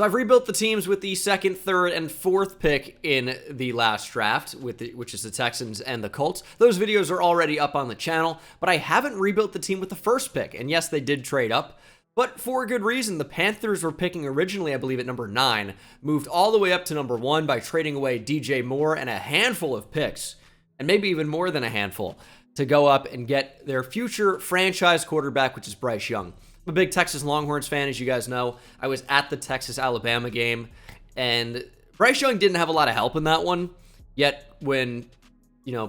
So I've rebuilt the teams with the second, third, and fourth pick in the last draft, which is the Texans and the Colts. Those videos are already up on the channel, but I haven't rebuilt the team with the first pick. And yes, they did trade up, but for a good reason. The Panthers were picking originally, I believe, at number 9, moved all the way up to number 1 by trading away DJ Moore and a handful of picks, and maybe even more than a handful, to go up and get their future franchise quarterback, which is Bryce Young. I'm a big Texas Longhorns fan, as you guys know. I was at the Texas-Alabama game, and Bryce Young didn't have a lot of help in that one. Yet when,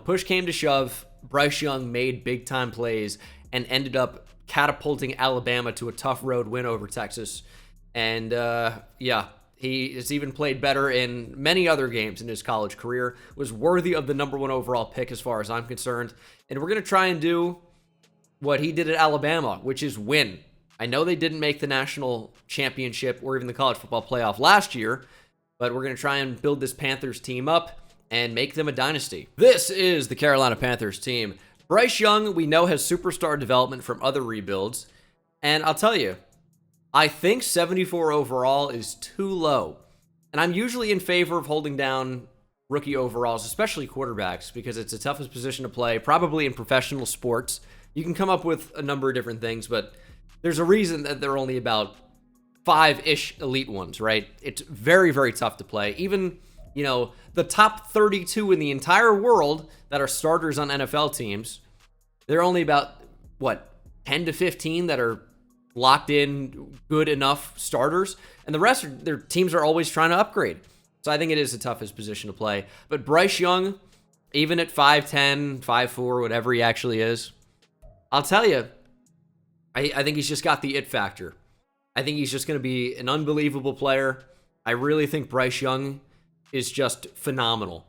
push came to shove, Bryce Young made big-time plays and ended up catapulting Alabama to a tough road win over Texas. And, he has even played better in many other games in his college career, was worthy of the number 1 overall pick as far as I'm concerned. And we're going to try and do what he did at Alabama, which is win. I know they didn't make the national championship or even the college football playoff last year, but we're going to try and build this Panthers team up and make them a dynasty. This is the Carolina Panthers team. Bryce Young, we know, has superstar development from other rebuilds. And I'll tell you, I think 74 overall is too low. And I'm usually in favor of holding down rookie overalls, especially quarterbacks, because it's the toughest position to play, probably in professional sports. You can come up with a number of different things, but there's a reason that there are only about 5-ish elite ones, right? It's very, very tough to play. Even, the top 32 in the entire world that are starters on NFL teams, there are only about, 10 to 15 that are locked in good enough starters, and the rest, their teams are always trying to upgrade. So I think it is the toughest position to play. But Bryce Young, even at 5'10", 5'4", whatever he actually is, I'll tell you, I think he's just got the it factor. I think he's just going to be an unbelievable player. I really think Bryce Young is just phenomenal.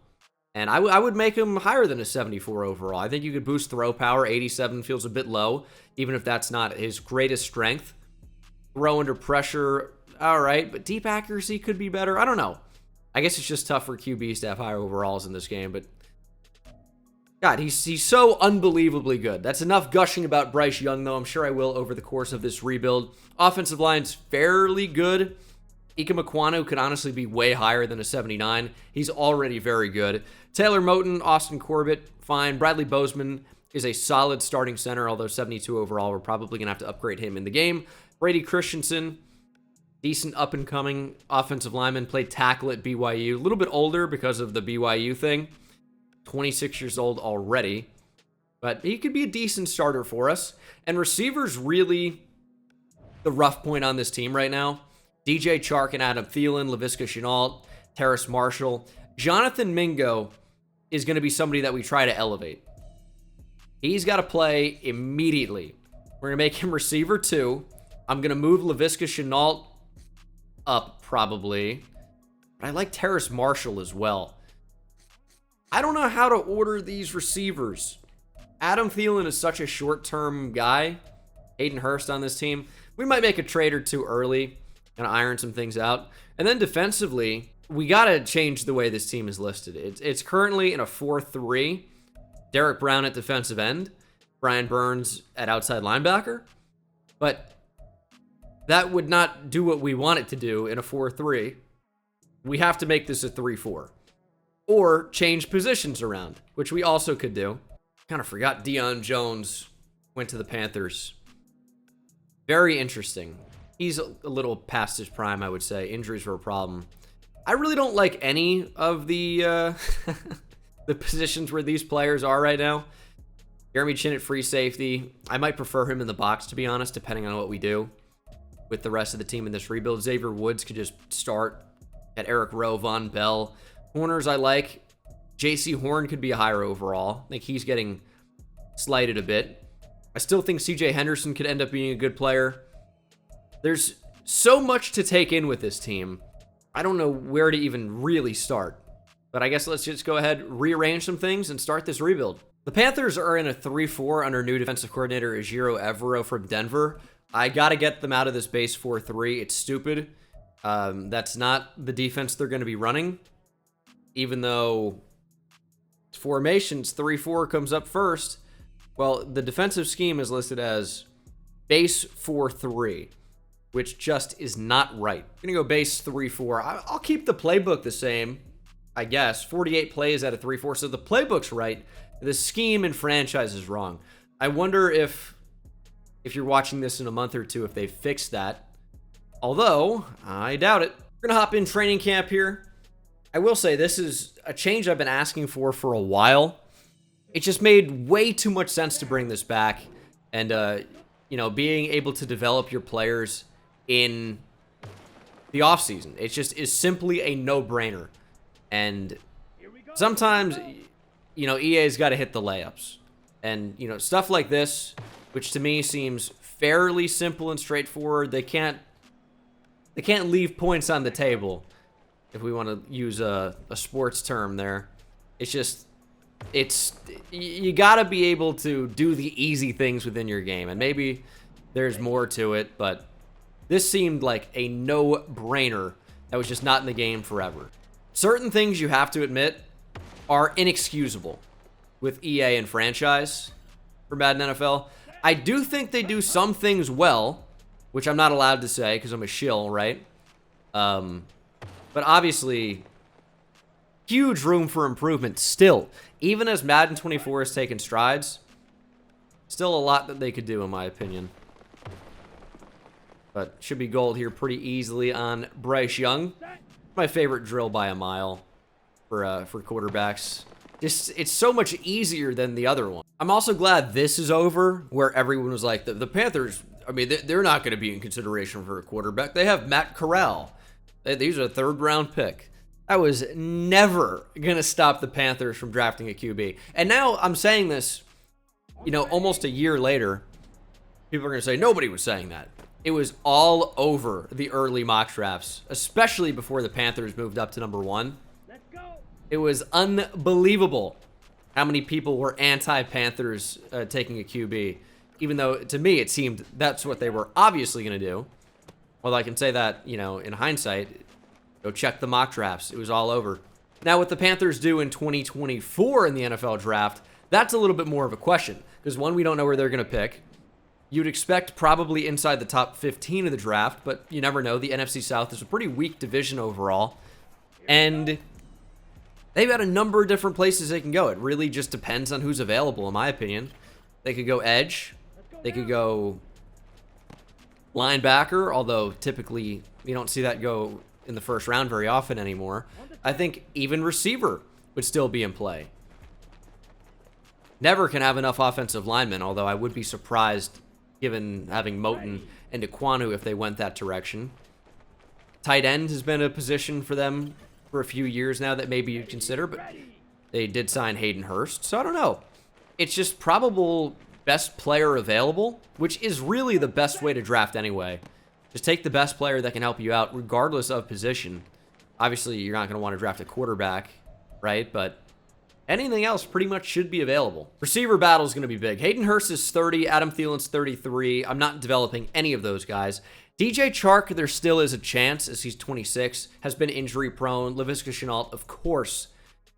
And I would make him higher than a 74 overall. I think you could boost throw power. 87 feels a bit low, even if that's not his greatest strength. Throw under pressure, all right, but deep accuracy could be better. I don't know. I guess it's just tough for QBs to have higher overalls in this game, but God, he's so unbelievably good. That's enough gushing about Bryce Young, though. I'm sure I will over the course of this rebuild. Offensive line's fairly good. Ike Mekwonu could honestly be way higher than a 79. He's already very good. Taylor Moton, Austin Corbett, fine. Bradley Bozeman is a solid starting center, although 72 overall. We're probably going to have to upgrade him in the game. Brady Christensen, decent up-and-coming offensive lineman, played tackle at BYU. A little bit older because of the BYU thing. 26 years old already, but he could be a decent starter for us. And receivers really the rough point on this team right now. DJ Chark and Adam Thielen, Laviska Shenault, Terrace Marshall. Jonathan Mingo is going to be somebody that we try to elevate. He's got to play immediately. We're going to make him receiver 2. I'm going to move Laviska Shenault up probably, but I like Terrace Marshall as well. I don't know how to order these receivers. Adam Thielen is such a short-term guy. Hayden Hurst on this team. We might make a trade or two early and iron some things out. And then defensively, we got to change the way this team is listed. It's currently in a 4-3. Derek Brown at defensive end. Brian Burns at outside linebacker. But that would not do what we want it to do in a 4-3. We have to make this a 3-4. Or change positions around, which we also could do. Kind of forgot Deion Jones went to the Panthers. Very interesting. He's a little past his prime, I would say. Injuries were a problem. I really don't like any of the the positions where these players are right now. Jeremy Chin at free safety. I might prefer him in the box, to be honest, depending on what we do with the rest of the team in this rebuild. Xavier Woods could just start at Eric Rowe, Von Bell. Corners I like. J.C. Horn could be a higher overall. I think he's getting slighted a bit. I still think C.J. Henderson could end up being a good player. There's so much to take in with this team. I don't know where to even really start. But I guess let's just go ahead, rearrange some things, and start this rebuild. The Panthers are in a 3-4 under new defensive coordinator Ejiro Evero from Denver. I got to get them out of this base 4-3. It's stupid. That's not the defense they're going to be running. Even though formations 3-4 comes up first. Well, the defensive scheme is listed as base 4-3. which just is not right. I'm gonna go base 3-4. I'll keep the playbook the same, I guess. 48 plays out of 3-4, so the playbook's right. The scheme and franchise is wrong. I wonder if you're watching this in a month or two, if they fix that. Although, I doubt it. We're gonna hop in training camp here. I will say this is a change I've been asking for a while. It just made way too much sense to bring this back. And, you know, being able to develop your players in the offseason. It just is simply a no-brainer. And sometimes, you know, EA's got to hit the layups. And, you know, stuff like this, which to me seems fairly simple and straightforward, they can't leave points on the table, if we want to use a sports term there. It's just, you got to be able to do the easy things within your game. And maybe there's more to it, but this seemed like a no-brainer that was just not in the game forever. Certain things, you have to admit, are inexcusable with EA and franchise for Madden NFL. I do think they do some things well, which I'm not allowed to say because I'm a shill, right? But obviously, huge room for improvement still. Even as Madden 24 has taken strides, still a lot that they could do, in my opinion. But should be gold here pretty easily on Bryce Young. My favorite drill by a mile for quarterbacks. It's so much easier than the other one. I'm also glad this is over, where everyone was like, the Panthers, I mean, they're not going to be in consideration for a quarterback. They have Matt Corral. These are a third-round pick. I was never going to stop the Panthers from drafting a QB. And now I'm saying this, you know, almost a year later, people are going to say, nobody was saying that. It was all over the early mock drafts, especially before the Panthers moved up to number 1. It was unbelievable how many people were anti-Panthers taking a QB, even though, to me, it seemed that's what they were obviously going to do. Well, I can say that, you know, in hindsight, go check the mock drafts. It was all over. Now, what the Panthers do in 2024 in the NFL draft, that's a little bit more of a question. Because, one, we don't know where they're going to pick. You'd expect probably inside the top 15 of the draft, but you never know. The NFC South is a pretty weak division overall. And they've got a number of different places they can go. It really just depends on who's available, in my opinion. They could go edge. They could go linebacker, although typically you don't see that go in the first round very often anymore. I think even receiver would still be in play. Never can have enough offensive linemen, although I would be surprised given having Moten and Ekwonu if they went that direction. Tight end has been a position for them for a few years now that maybe you'd consider, but they did sign Hayden Hurst, so I don't know. It's just probable best player available, which is really the best way to draft anyway. Just take the best player that can help you out regardless of position. Obviously, you're not going to want to draft a quarterback, right? But anything else pretty much should be available. Receiver battle is going to be big. Hayden Hurst is 30. Adam Thielen's 33. I'm not developing any of those guys. DJ Chark, there still is a chance as he's 26. Has been injury prone. Laviska Shenault, of course,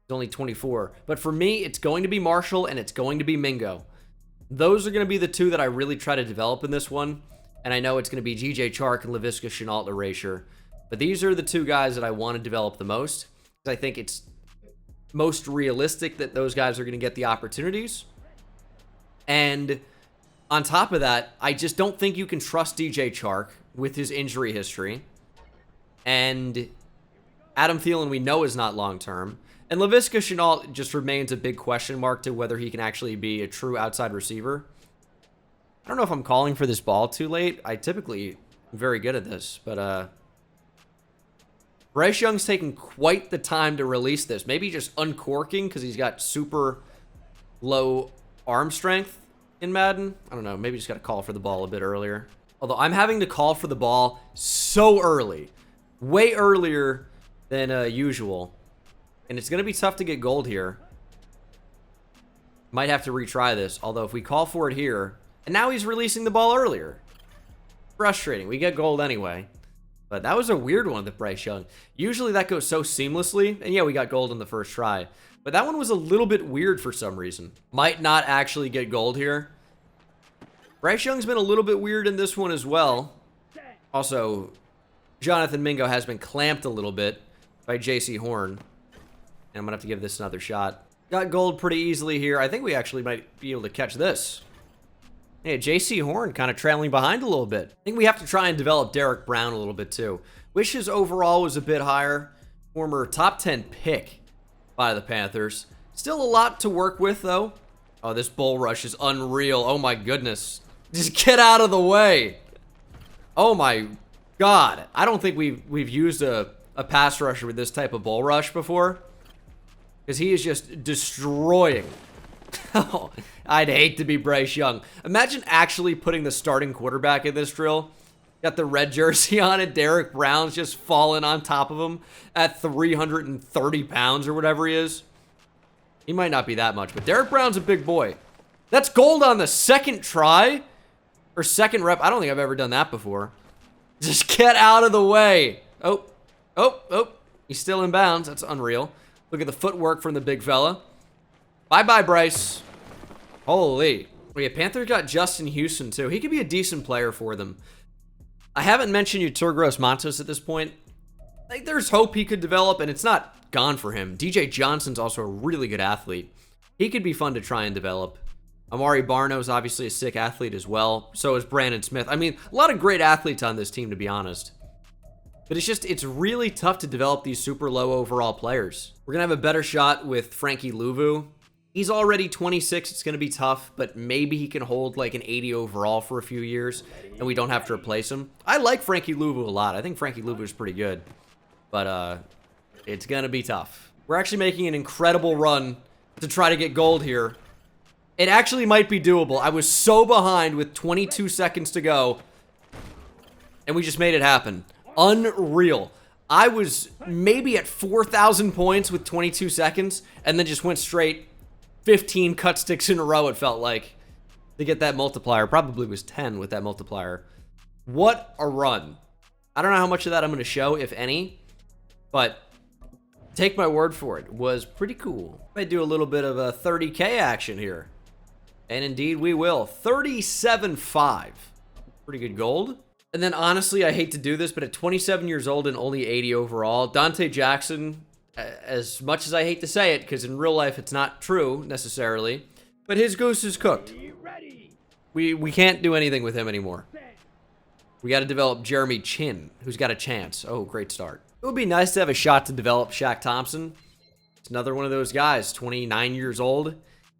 is only 24. But for me, it's going to be Marshall and it's going to be Mingo. Those are going to be the two that I really try to develop in this one. And I know it's going to be DJ Chark and Laviska Shenault erasure. But these are the two guys that I want to develop the most. Because I think it's most realistic that those guys are going to get the opportunities. And on top of that, I just don't think you can trust DJ Chark with his injury history. And Adam Thielen we know is not long-term. And Laviska Shenault just remains a big question mark to whether he can actually be a true outside receiver. I don't know if I'm calling for this ball too late. I typically am very good at this, but Bryce Young's taking quite the time to release this. Maybe just uncorking because he's got super low arm strength in Madden. I don't know. Maybe just got to call for the ball a bit earlier. Although I'm having to call for the ball so early. Way earlier than usual. And it's going to be tough to get gold here. Might have to retry this. Although if we call for it here, and now he's releasing the ball earlier. Frustrating. We get gold anyway. But that was a weird one with Bryce Young. Usually that goes so seamlessly. And yeah, we got gold in the first try. But that one was a little bit weird for some reason. Might not actually get gold here. Bryce Young's been a little bit weird in this one as well. Also, Jonathan Mingo has been clamped a little bit by J.C. Horn. And I'm going to have to give this another shot. Got gold pretty easily here. I think we actually might be able to catch this. Hey, J.C. Horn kind of trailing behind a little bit. I think we have to try and develop Derek Brown a little bit too. Wish his overall was a bit higher. Former top 10 pick by the Panthers. Still a lot to work with though. Oh, this bull rush is unreal. Oh my goodness. Just get out of the way. Oh my God. I don't think we've used a pass rusher with this type of bull rush before. Because he is just destroying. Oh, I'd hate to be Bryce Young. Imagine actually putting the starting quarterback in this drill. Got the red jersey on it. Derek Brown's just falling on top of him at 330 pounds or whatever he is. He might not be that much, but Derek Brown's a big boy. That's gold on the second try or second rep. I don't think I've ever done that before. Just get out of the way. Oh. He's still in bounds. That's unreal. Look at the footwork from the big fella. Bye-bye, Bryce. Holy. Oh, yeah, Panthers got Justin Houston, too. He could be a decent player for them. I haven't mentioned Uturgros Montos at this point. Like, there's hope he could develop, and it's not gone for him. DJ Johnson's also a really good athlete. He could be fun to try and develop. Amari Barno's obviously a sick athlete as well. So is Brandon Smith. I mean, a lot of great athletes on this team, to be honest. But it's really tough to develop these super low overall players. We're going to have a better shot with Frankie Louvu. He's already 26. It's going to be tough, but maybe he can hold like an 80 overall for a few years, and we don't have to replace him. I like Frankie Louvu a lot. I think Frankie Louvu is pretty good, but it's going to be tough. We're actually making an incredible run to try to get gold here. It actually might be doable. I was so behind with 22 seconds to go, and we just made it happen. Unreal. I was maybe at 4,000 points with 22 seconds, and then just went straight 15 cut sticks in a row, it felt like, to get that multiplier. Probably was 10 with that multiplier. What a run. I don't know how much of that I'm going to show, if any, but take my word for it. It was pretty cool. I might do a little bit of a 30K action here. And indeed we will. 37.5. Pretty good gold. And then honestly, I hate to do this, but at 27 years old and only 80 overall, Dante Jackson, as much as I hate to say it, because in real life it's not true necessarily, but his goose is cooked. We can't do anything with him anymore. We got to develop Jeremy Chin, who's got a chance. Oh, great start. It would be nice to have a shot to develop Shaq Thompson. It's another one of those guys, 29 years old.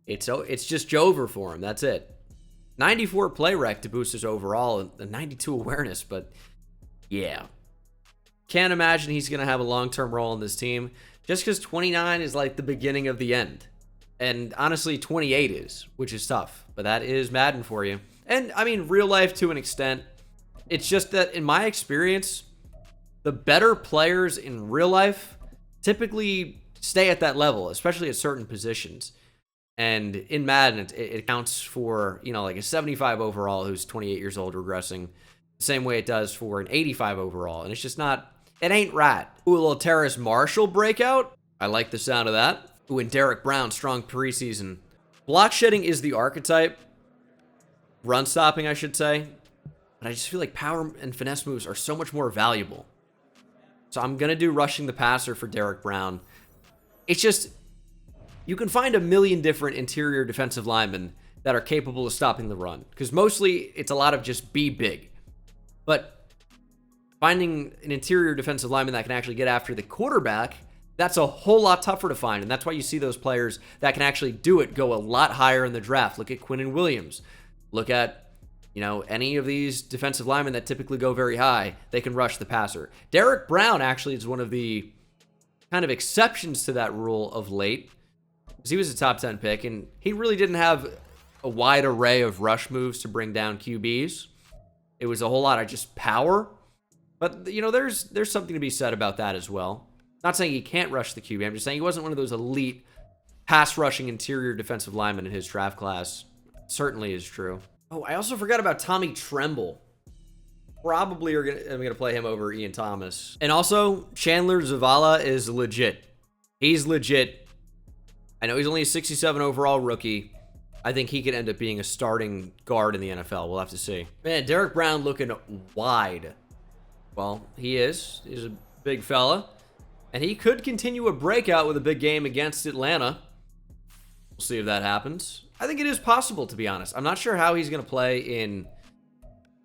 It's just over for him. That's it. 94 play rec to boost his overall and 92 awareness, but yeah. Can't imagine he's going to have a long-term role in this team just because 29 is like the beginning of the end. And honestly, 28 is, which is tough, but that is Madden for you. And I mean, real life to an extent. It's just that in my experience, the better players in real life typically stay at that level, especially at certain positions. And in Madden, it counts for, you know, like a 75 overall who's 28 years old regressing the same way it does for an 85 overall. And it's just not, it ain't right. Ooh, a little Terrace Marshall breakout. I like the sound of that. Ooh, and Derek Brown, strong preseason. Block shedding is the archetype. Run stopping, I should say. But I just feel like power and finesse moves are so much more valuable. So I'm going to do rushing the passer for Derek Brown. It's just, you can find a million different interior defensive linemen that are capable of stopping the run. Because mostly, it's a lot of just be big. But finding an interior defensive lineman that can actually get after the quarterback, that's a whole lot tougher to find. And that's why you see those players that can actually do it go a lot higher in the draft. Look at Quinnen Williams. Look at, you know, any of these defensive linemen that typically go very high. They can rush the passer. Derek Brown actually is one of the kind of exceptions to that rule of late. Because he was a top 10 pick, and he really didn't have a wide array of rush moves to bring down QBs. It was a whole lot of just power. But, you know, there's something to be said about that as well. Not saying he can't rush the QB. I'm just saying he wasn't one of those elite pass-rushing interior defensive linemen in his draft class. Certainly is true. Oh, I also forgot about Tommy Tremble. Probably I'm going to play him over Ian Thomas. And also, Chandler Zavala is legit. He's legit. I know he's only a 67 overall rookie. I think he could end up being a starting guard in the NFL. We'll have to see. Man, Derek Brown looking wide. Well, he is. He's a big fella. And he could continue a breakout with a big game against Atlanta. We'll see if that happens. I think it is possible, to be honest. I'm not sure how he's going to play in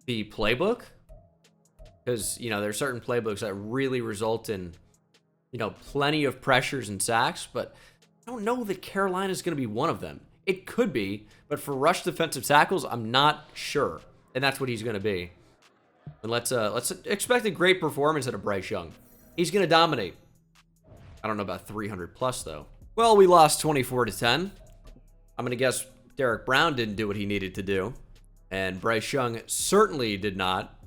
the playbook. Because, you know, there are certain playbooks that really result in, you know, plenty of pressures and sacks. But I don't know that Carolina's going to be one of them. It could be. But for rush defensive tackles, I'm not sure. And that's what he's going to be. And let's expect a great performance out of Bryce Young. He's going to dominate. I don't know about 300 plus, though. Well, we lost 24-10. I'm going to guess Derek Brown didn't do what he needed to do. And Bryce Young certainly did not,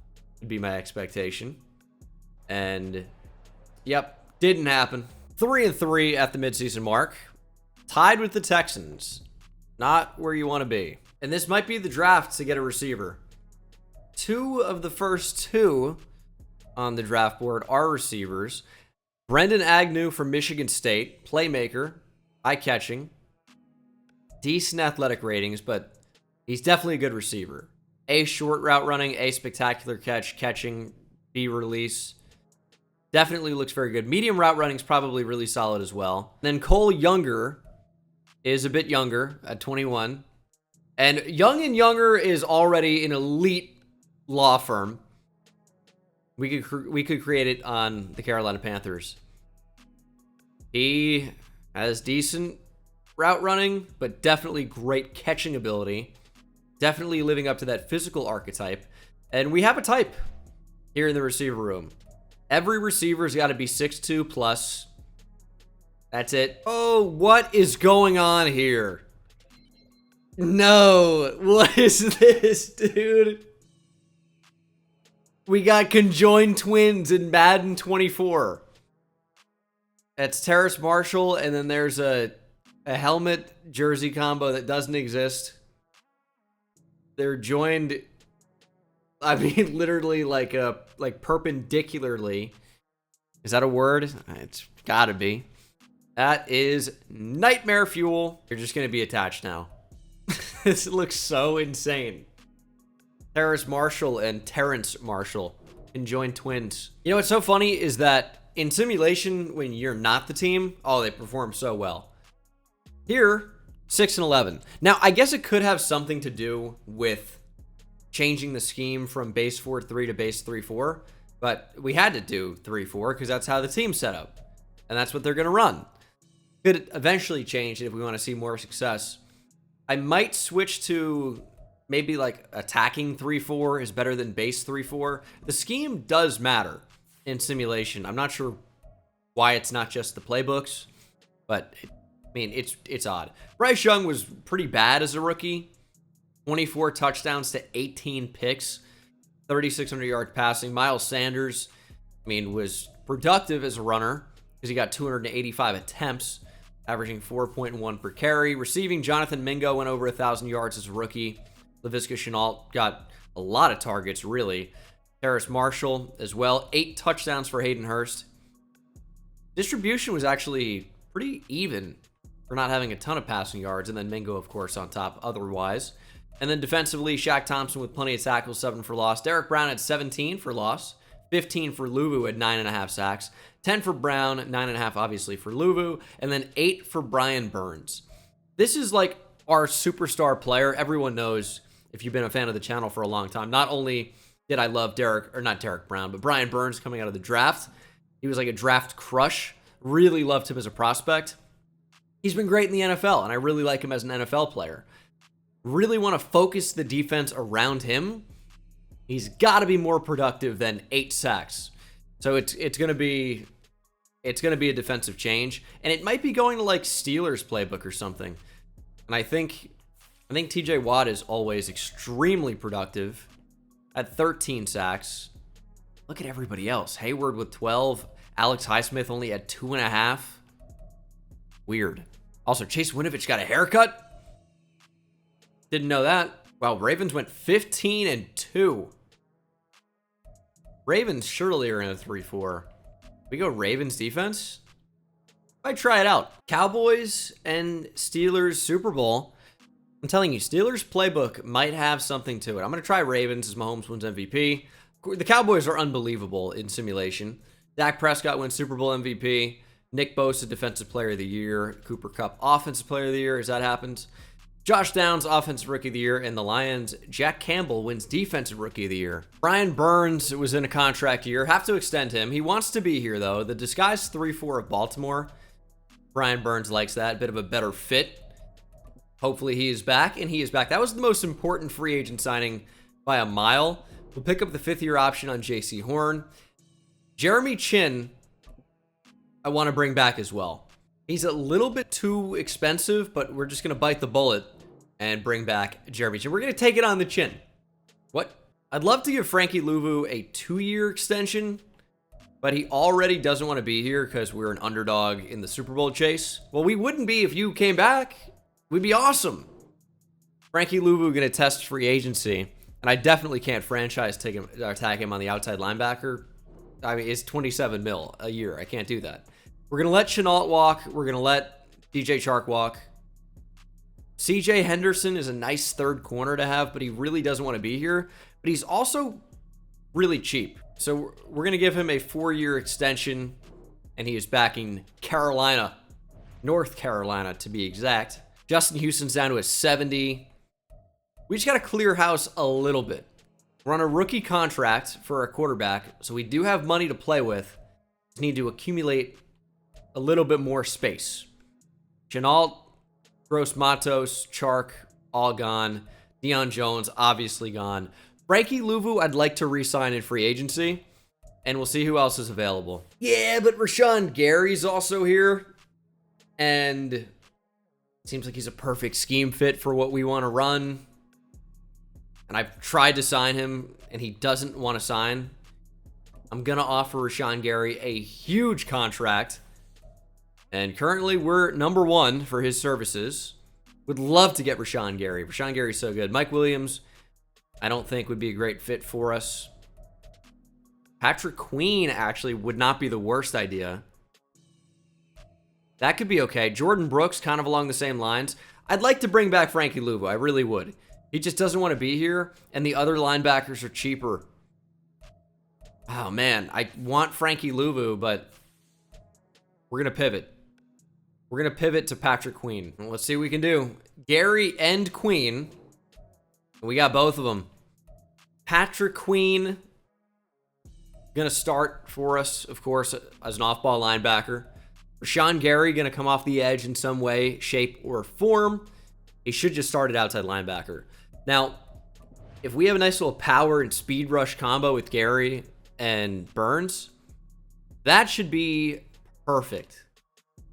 would be my expectation. And, yep, didn't happen. 3-3 at the midseason mark. Tied with the Texans. Not where you want to be. And this might be the draft to get a receiver. 2 of the first 2 on the draft board are receivers. Brendan Agnew from Michigan State, playmaker, eye-catching, decent athletic ratings, but he's definitely a good receiver. A, short route running, A, spectacular catching, B, release. Definitely looks very good. Medium route running is probably really solid as well. Then Cole Younger is a bit younger at 21. And Younger is already an elite law firm. We could create it on the Carolina Panthers. He has decent route running, but definitely great catching ability. Definitely living up to that physical archetype. And we have a type here in the receiver room. Every receiver's got to be 6'2 plus. That's it. Oh, what is going on here? No. What is this, dude? We got conjoined twins in Madden 24. That's Terrace Marshall, and then there's a helmet jersey combo that doesn't exist. They're joined, I mean, literally like perpendicularly. Is that a word? It's gotta be. That is nightmare fuel. You're just gonna be attached now. This looks so insane. Terrace Marshall and Terrence Marshall, conjoined twins. You know what's so funny is that in simulation, when you're not the team, oh, they perform so well. Here, 6-11. Now, I guess it could have something to do with changing the scheme from base 4-3 to base 3-4, but we had to do 3-4 because that's how the team's set up, and that's what they're going to run. Could eventually change it if we want to see more success. I might switch to maybe like attacking 3-4 is better than base 3-4. The scheme does matter in simulation. I'm not sure why it's not just the playbooks, but I mean, it's odd. Bryce Young was pretty bad as a rookie. 24 touchdowns to 18 picks, 3,600 yards passing. Miles Sanders, I mean, was productive as a runner because he got 285 attempts, averaging 4.1 per carry. Receiving, Jonathan Mingo went over 1,000 yards as a rookie. Laviska Shenault got a lot of targets, really. Terrace Marshall as well. 8 touchdowns for Hayden Hurst. Distribution was actually pretty even for not having a ton of passing yards. And then Mingo, of course, on top otherwise. And then defensively, Shaq Thompson with plenty of tackles, 7 for loss. Derek Brown had 17 for loss. 15 for Luvu at 9.5 sacks. 10 for Brown, 9.5 obviously for Luvu. And then 8 for Brian Burns. This is like our superstar player. Everyone knows, if you've been a fan of the channel for a long time, not only did I love not Derek Brown, but Brian Burns coming out of the draft. He was like a draft crush. Really loved him as a prospect. He's been great in the NFL, and I really like him as an NFL player. Really want to focus the defense around him. He's got to be more productive than 8 sacks. So it's going to be a defensive change, and it might be going to like Steelers playbook or something. And I think TJ Watt is always extremely productive at 13 sacks. Look at everybody else. Hayward with 12. Alex Highsmith only had 2.5. Weird. Also, Chase Winovich got a haircut. Didn't know that. Wow, Ravens went 15-2. Ravens surely are in a 3-4. We go Ravens defense? Might try it out. Cowboys and Steelers Super Bowl. I'm telling you, Steelers playbook might have something to it. I'm going to try Ravens as Mahomes wins MVP. The Cowboys are unbelievable in simulation. Dak Prescott wins Super Bowl MVP. Nick Bosa, Defensive Player of the Year. Cooper Kupp, Offensive Player of the Year, as that happens. Josh Downs, Offensive Rookie of the Year. And the Lions, Jack Campbell wins Defensive Rookie of the Year. Brian Burns was in a contract year. Have to extend him. He wants to be here, though. The disguise 3-4 of Baltimore. Brian Burns likes that. Bit of a better fit. Hopefully he is back, and he is back. That was the most important free agent signing by a mile. We'll pick up the 5th-year option on J.C. Horn. Jeremy Chin, I want to bring back as well. He's a little bit too expensive, but we're just going to bite the bullet and bring back Jeremy Chin. We're going to take it on the chin. What? I'd love to give Frankie Louvu a 2-year extension, but he already doesn't want to be here because we're an underdog in the Super Bowl chase. Well, we wouldn't be if you came back. We'd be awesome. Frankie Louvu going to test free agency, and I definitely can't franchise tag him on the outside linebacker. I mean, it's 27 mil a year. I can't do that. We're going to let Chenault walk. We're going to let DJ Chark walk. CJ Henderson is a nice third corner to have, but he really doesn't want to be here. But he's also really cheap. So we're going to give him a 4-year extension, and he is backing Carolina, North Carolina to be exact. Justin Houston's down to a 70. We just got to clear house a little bit. We're on a rookie contract for a quarterback, so we do have money to play with. Just need to accumulate a little bit more space. Chenault, Gross Matos, Chark, all gone. Deion Jones, obviously gone. Frankie Louvu, I'd like to re-sign in free agency, and we'll see who else is available. Yeah, but Rashawn Gary's also here, and seems like he's a perfect scheme fit for what we want to run. And I've tried to sign him, and he doesn't want to sign. I'm going to offer Rashawn Gary a huge contract. And currently, we're number 1 for his services. Would love to get Rashawn Gary. Rashawn Gary's so good. Mike Williams, I don't think would be a great fit for us. Patrick Queen actually would not be the worst idea. That could be okay. Jordan Brooks, kind of along the same lines. I'd like to bring back Frankie Louvu. I really would. He just doesn't want to be here, and the other linebackers are cheaper. Oh, man. I want Frankie Louvu, but we're going to pivot. We're going to pivot to Patrick Queen. And let's see what we can do. Gary and Queen. We got both of them. Patrick Queen going to start for us, of course, as an off-ball linebacker. Rashawn Gary going to come off the edge in some way, shape, or form. He should just start at outside linebacker. Now, if we have a nice little power and speed rush combo with Gary and Burns, that should be perfect.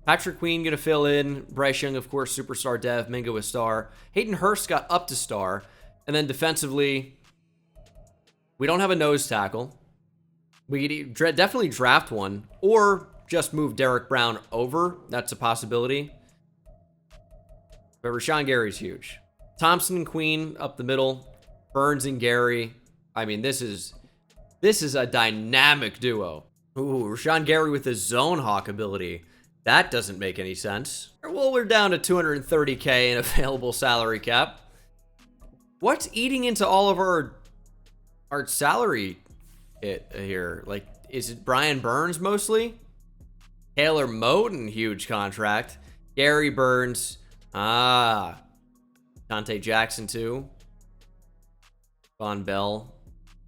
Patrick Queen going to fill in. Bryce Young, of course, superstar dev. Mingo a star. Hayden Hurst got up to star. And then defensively, we don't have a nose tackle. We could definitely draft one, or just move Derek Brown over. That's a possibility. But Rashawn Gary's huge. Thompson and Queen up the middle. Burns and Gary. I mean, this is a dynamic duo. Ooh, Rashawn Gary with his zone hawk ability. That doesn't make any sense. Well, we're down to $230K in available salary cap. What's eating into all of our salary here? Like, is it Brian Burns mostly? Taylor Moton, huge contract. Gary Burns. Dante Jackson too. Von Bell.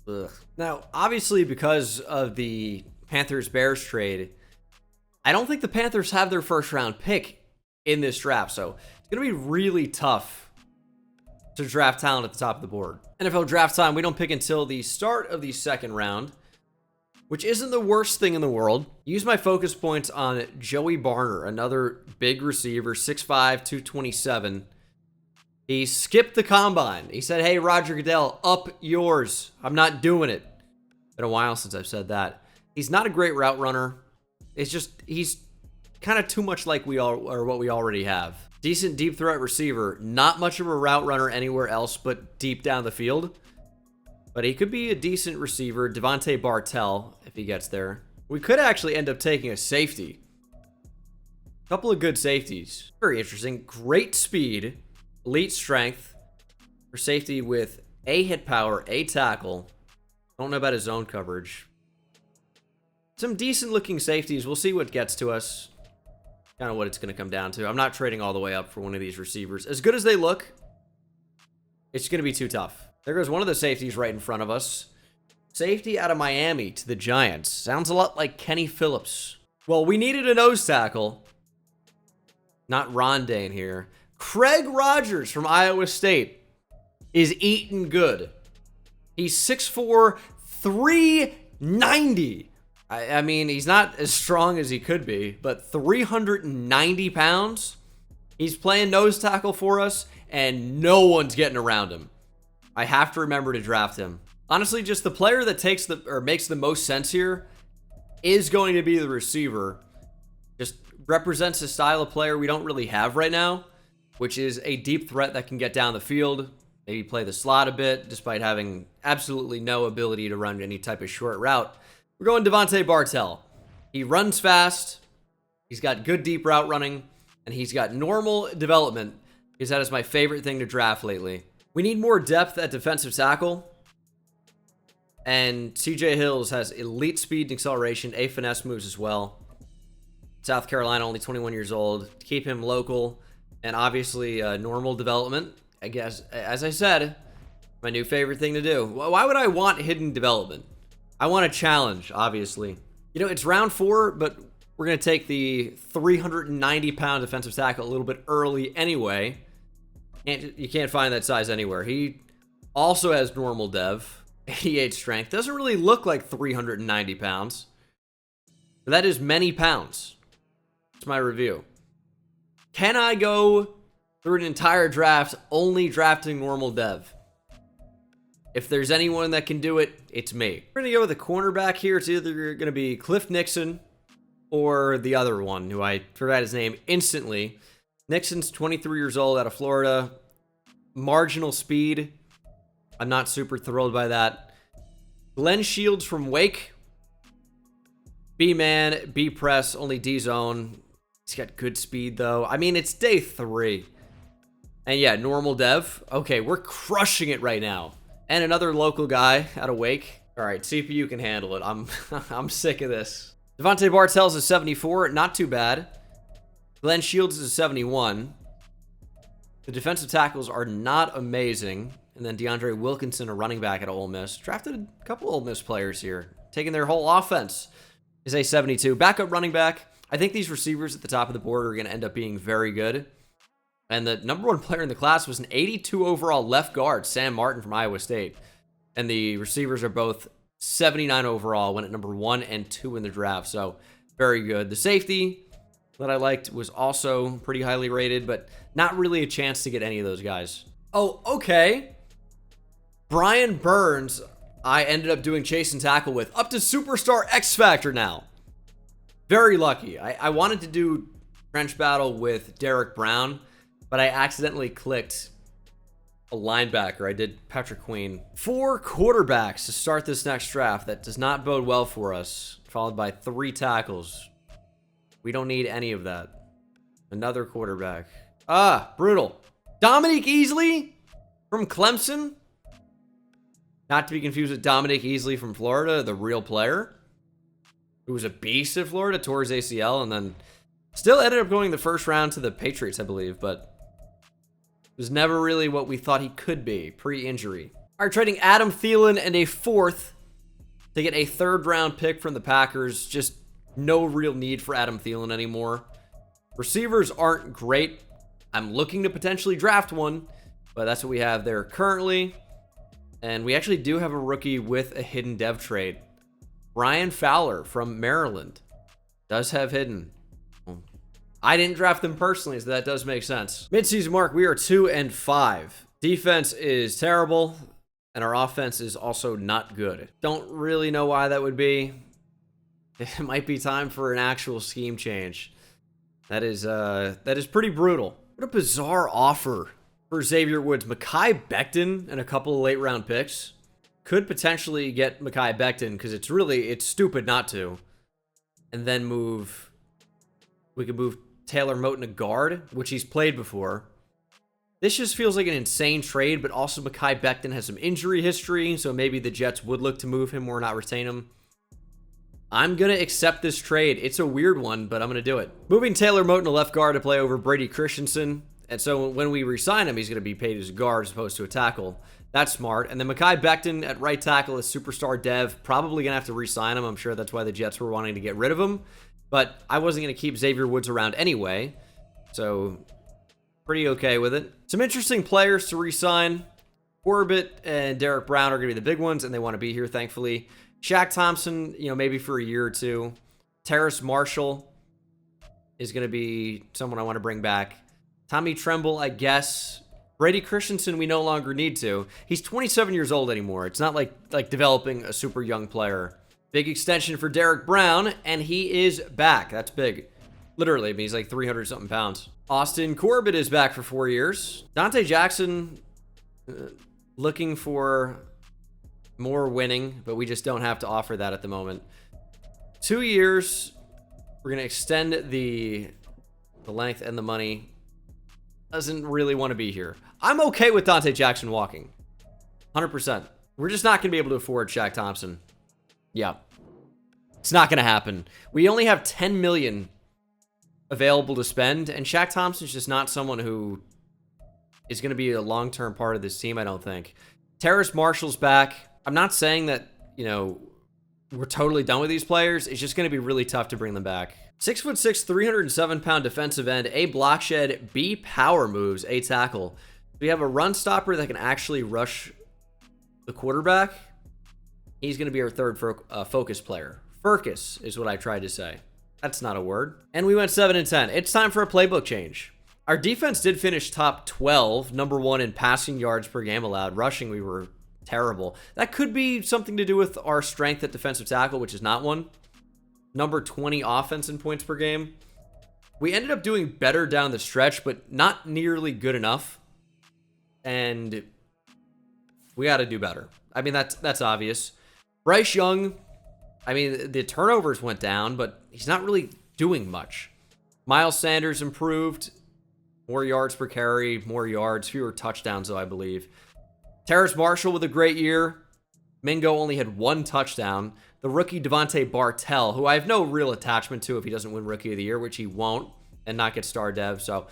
Ugh. Now, obviously, because of the Panthers-Bears trade, I don't think the Panthers have their first-round pick in this draft, so it's going to be really tough to draft talent at the top of the board. NFL draft time, we don't pick until the start of the second round, which isn't the worst thing in the world. Use my focus points on Joey Barner, another big receiver, 6'5", 227. He skipped the combine. He said, hey, Roger Goodell, up yours. I'm not doing it. Been a while since I've said that. He's not a great route runner. It's just, he's kind of too much like what we already have. Decent deep threat receiver. Not much of a route runner anywhere else but deep down the field. But he could be a decent receiver. Devontae Bartell, if he gets there. We could actually end up taking a safety. A couple of good safeties. Very interesting. Great speed. Elite strength. For safety with A hit power, A tackle. Don't know about his zone coverage. Some decent looking safeties. We'll see what gets to us. Kind of what it's going to come down to. I'm not trading all the way up for one of these receivers. As good as they look, it's going to be too tough. There goes one of the safeties right in front of us. Safety out of Miami to the Giants. Sounds a lot like Kenny Phillips. Well, we needed a nose tackle. Not Rondane here. Craig Rogers from Iowa State is eating good. He's 6'4", 390. I mean, he's not as strong as he could be, but 390 pounds. He's playing nose tackle for us, and no one's getting around him. I have to remember to draft him. Honestly, just the player that makes the most sense here is going to be the receiver. Just represents a style of player we don't really have right now, which is a deep threat that can get down the field, maybe play the slot a bit, despite having absolutely no ability to run any type of short route. We're going Devontae Bartel. He runs fast, he's got good deep route running, and he's got normal development, because that is my favorite thing to draft lately. We need more depth at defensive tackle, and CJ Hills has elite speed and acceleration, finesse moves as well. South Carolina, only 21 years old. Keep him local, and obviously normal development. I guess, as I said, my new favorite thing to do. Why would I want hidden development? I want a challenge, obviously. You know, it's round 4, but we're going to take the 390-pound defensive tackle a little bit early anyway. And you can't find that size anywhere. He also has normal dev, 88 strength. Doesn't really look like 390 pounds. But that is many pounds. That's my review. Can I go through an entire draft only drafting normal dev? If there's anyone that can do it, it's me. We're going to go with a cornerback here. It's either going to be Cliff Nixon or the other one, who I forgot his name instantly. Nixon's 23 years old, out of Florida. Marginal speed. I'm not super thrilled by that. Glenn Shields from Wake. B-man, B-press, only D-zone. He's got good speed, though. I mean, it's day 3. And yeah, normal dev. Okay, we're crushing it right now. And another local guy out of Wake. All right, CPU can handle it. I'm sick of this. Devontae Bartel's a 74. Not too bad. Glenn Shields is a 71. The defensive tackles are not amazing. And then DeAndre Wilkinson, a running back at Ole Miss. Drafted a couple Ole Miss players here. Taking their whole offense. Is a 72. Backup running back. I think these receivers at the top of the board are going to end up being very good. And the number 1 player in the class was an 82 overall left guard, Sam Martin from Iowa State. And the receivers are both 79 overall, went at number 1 and 2 in the draft. So very good. The safety that I liked was also pretty highly rated, but not really a chance to get any of those guys. Oh, okay. Brian Burns, I ended up doing chase and tackle with, up to Superstar X Factor now. Very lucky. I wanted to do trench battle with Derek Brown, but I accidentally clicked a linebacker. I did Patrick Queen. 4 quarterbacks to start this next draft. That does not bode well for us. Followed by 3 tackles. We don't need any of that. Another quarterback. Brutal. Dominique Easley from Clemson. Not to be confused with Dominique Easley from Florida, the real player, who was a beast at Florida, tore his ACL, and then still ended up going the first round to the Patriots, I believe, but was never really what we thought he could be pre-injury. All right, trading Adam Thielen and a 4th to get a 3rd round pick from the Packers. Just no real need for Adam Thielen anymore. Receivers aren't great. I'm looking to potentially draft one, but that's what we have there currently. And we actually do have a rookie with a hidden dev trait. Brian Fowler from Maryland does have hidden. I didn't draft them personally, so that does make sense. Midseason mark, we are 2-5. Defense is terrible, and our offense is also not good. Don't really know why that would be. It might be time for an actual scheme change. That is pretty brutal. What a bizarre offer for Xavier Woods. Mekhi Becton and a couple of late round picks. Could potentially get Mekhi Becton because it's stupid not to. And then we could move Taylor Moton to guard, which he's played before. This just feels like an insane trade, but also Mekhi Becton has some injury history, so maybe the Jets would look to move him or not retain him. I'm going to accept this trade. It's a weird one, but I'm going to do it. Moving Taylor Moton to left guard to play over Brady Christensen. And so when we re-sign him, he's going to be paid as a guard as opposed to a tackle. That's smart. And then Mekhi Becton at right tackle is superstar dev. Probably going to have to re-sign him. I'm sure that's why the Jets were wanting to get rid of him. But I wasn't going to keep Xavier Woods around anyway. So pretty okay with it. Some interesting players to re-sign. Corbett and Derek Brown are going to be the big ones, and they want to be here, thankfully. Shaq Thompson, maybe for a year or two. Terrace Marshall is going to be someone I want to bring back. Tommy Tremble, I guess. Brady Christensen, we no longer need to. He's 27 years old anymore. It's not like developing a super young player. Big extension for Derek Brown, and he is back. That's big. Literally, I mean, he's like 300-something pounds. Austin Corbett is back for 4 years. Dante Jackson, looking for more winning, but we just don't have to offer that at the moment. 2 years. We're going to extend the length and the money. Doesn't really want to be here. I'm okay with Dante Jackson walking. 100%. We're just not going to be able to afford Shaq Thompson. Yeah. It's not going to happen. We only have $10 million available to spend, and Shaq Thompson's just not someone who is going to be a long-term part of this team, I don't think. Terrace Marshall's back. I'm not saying that, we're totally done with these players. It's just going to be really tough to bring them back. 6'6", 307-pound defensive end, A block shed, B power moves, A tackle. We have a run stopper that can actually rush the quarterback. He's going to be our third focus player. Furcus is what I tried to say. That's not a word. And we went 7-10. It's time for a playbook change. Our defense did finish top 12, number 1 in passing yards per game allowed. Rushing, we were terrible. That could be something to do with our strength at defensive tackle, which is not one. Number 20 offense in points per game. We ended up doing better down the stretch, but not nearly good enough. And we got to do better. I mean, that's obvious. Bryce Young, I mean, the turnovers went down, but he's not really doing much. Miles Sanders improved. More yards per carry, more yards, fewer touchdowns, though, I believe. Terrace Marshall with a great year. Mingo only had 1 touchdown. The rookie Devontae Bartell, who I have no real attachment to if he doesn't win Rookie of the Year, which he won't, and not get star dev. So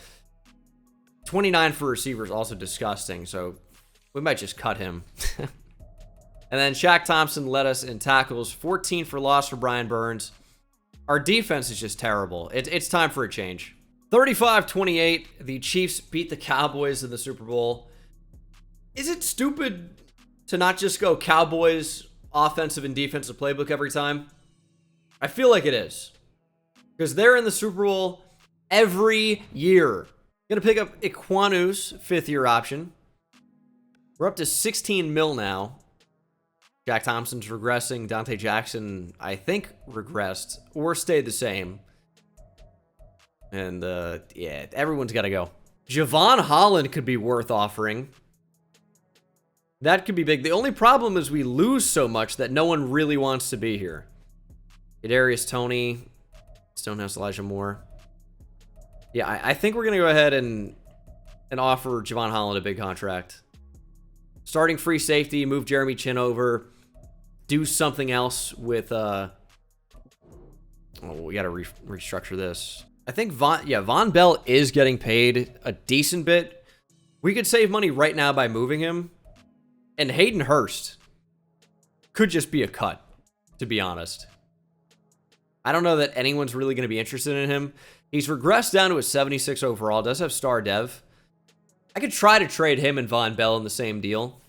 29 for receivers, also disgusting. So we might just cut him. And then Shaq Thompson led us in tackles. 14 for loss for Brian Burns. Our defense is just terrible. It's time for a change. 35-28, the Chiefs beat the Cowboys in the Super Bowl. Is it stupid to not just go Cowboys offensive and defensive playbook every time? I feel like it is. Because they're in the Super Bowl every year. Gonna pick up Ikwanu's 5th-year option. We're up to 16 mil now. Jack Thompson's regressing. Dante Jackson, I think, regressed or stayed the same. And, yeah, everyone's got to go. Javon Holland could be worth offering. That could be big. The only problem is we lose so much that no one really wants to be here. Kadarius Toney, Stonehouse Elijah Moore. Yeah, I think we're going to go ahead and offer Javon Holland a big contract. Starting free safety, move Jeremy Chin over. Do something else with, we got to restructure this. I think Von Bell is getting paid a decent bit. We could save money right now by moving him. And Hayden Hurst could just be a cut, to be honest. I don't know that anyone's really going to be interested in him. He's regressed down to a 76 overall. Does have star dev. I could try to trade him and Von Bell in the same deal.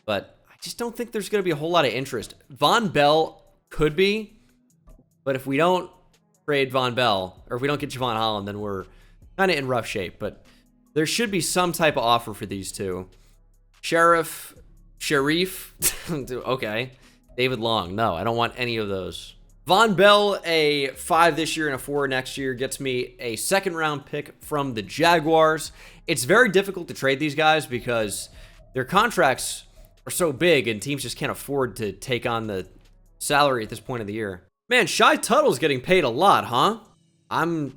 But I just don't think there's going to be a whole lot of interest. Von Bell could be. But if we don't trade Von Bell, or if we don't get Javon Holland, then we're kind of in rough shape. But there should be some type of offer for these two. Sharif. Okay. David Long. No, I don't want any of those. Von Bell, a 5 this year and a 4 next year, gets me a 2nd-round pick from the Jaguars. It's very difficult to trade these guys because their contracts are so big and teams just can't afford to take on the salary at this point of the year. Man, Shy Tuttle's getting paid a lot, huh? I'm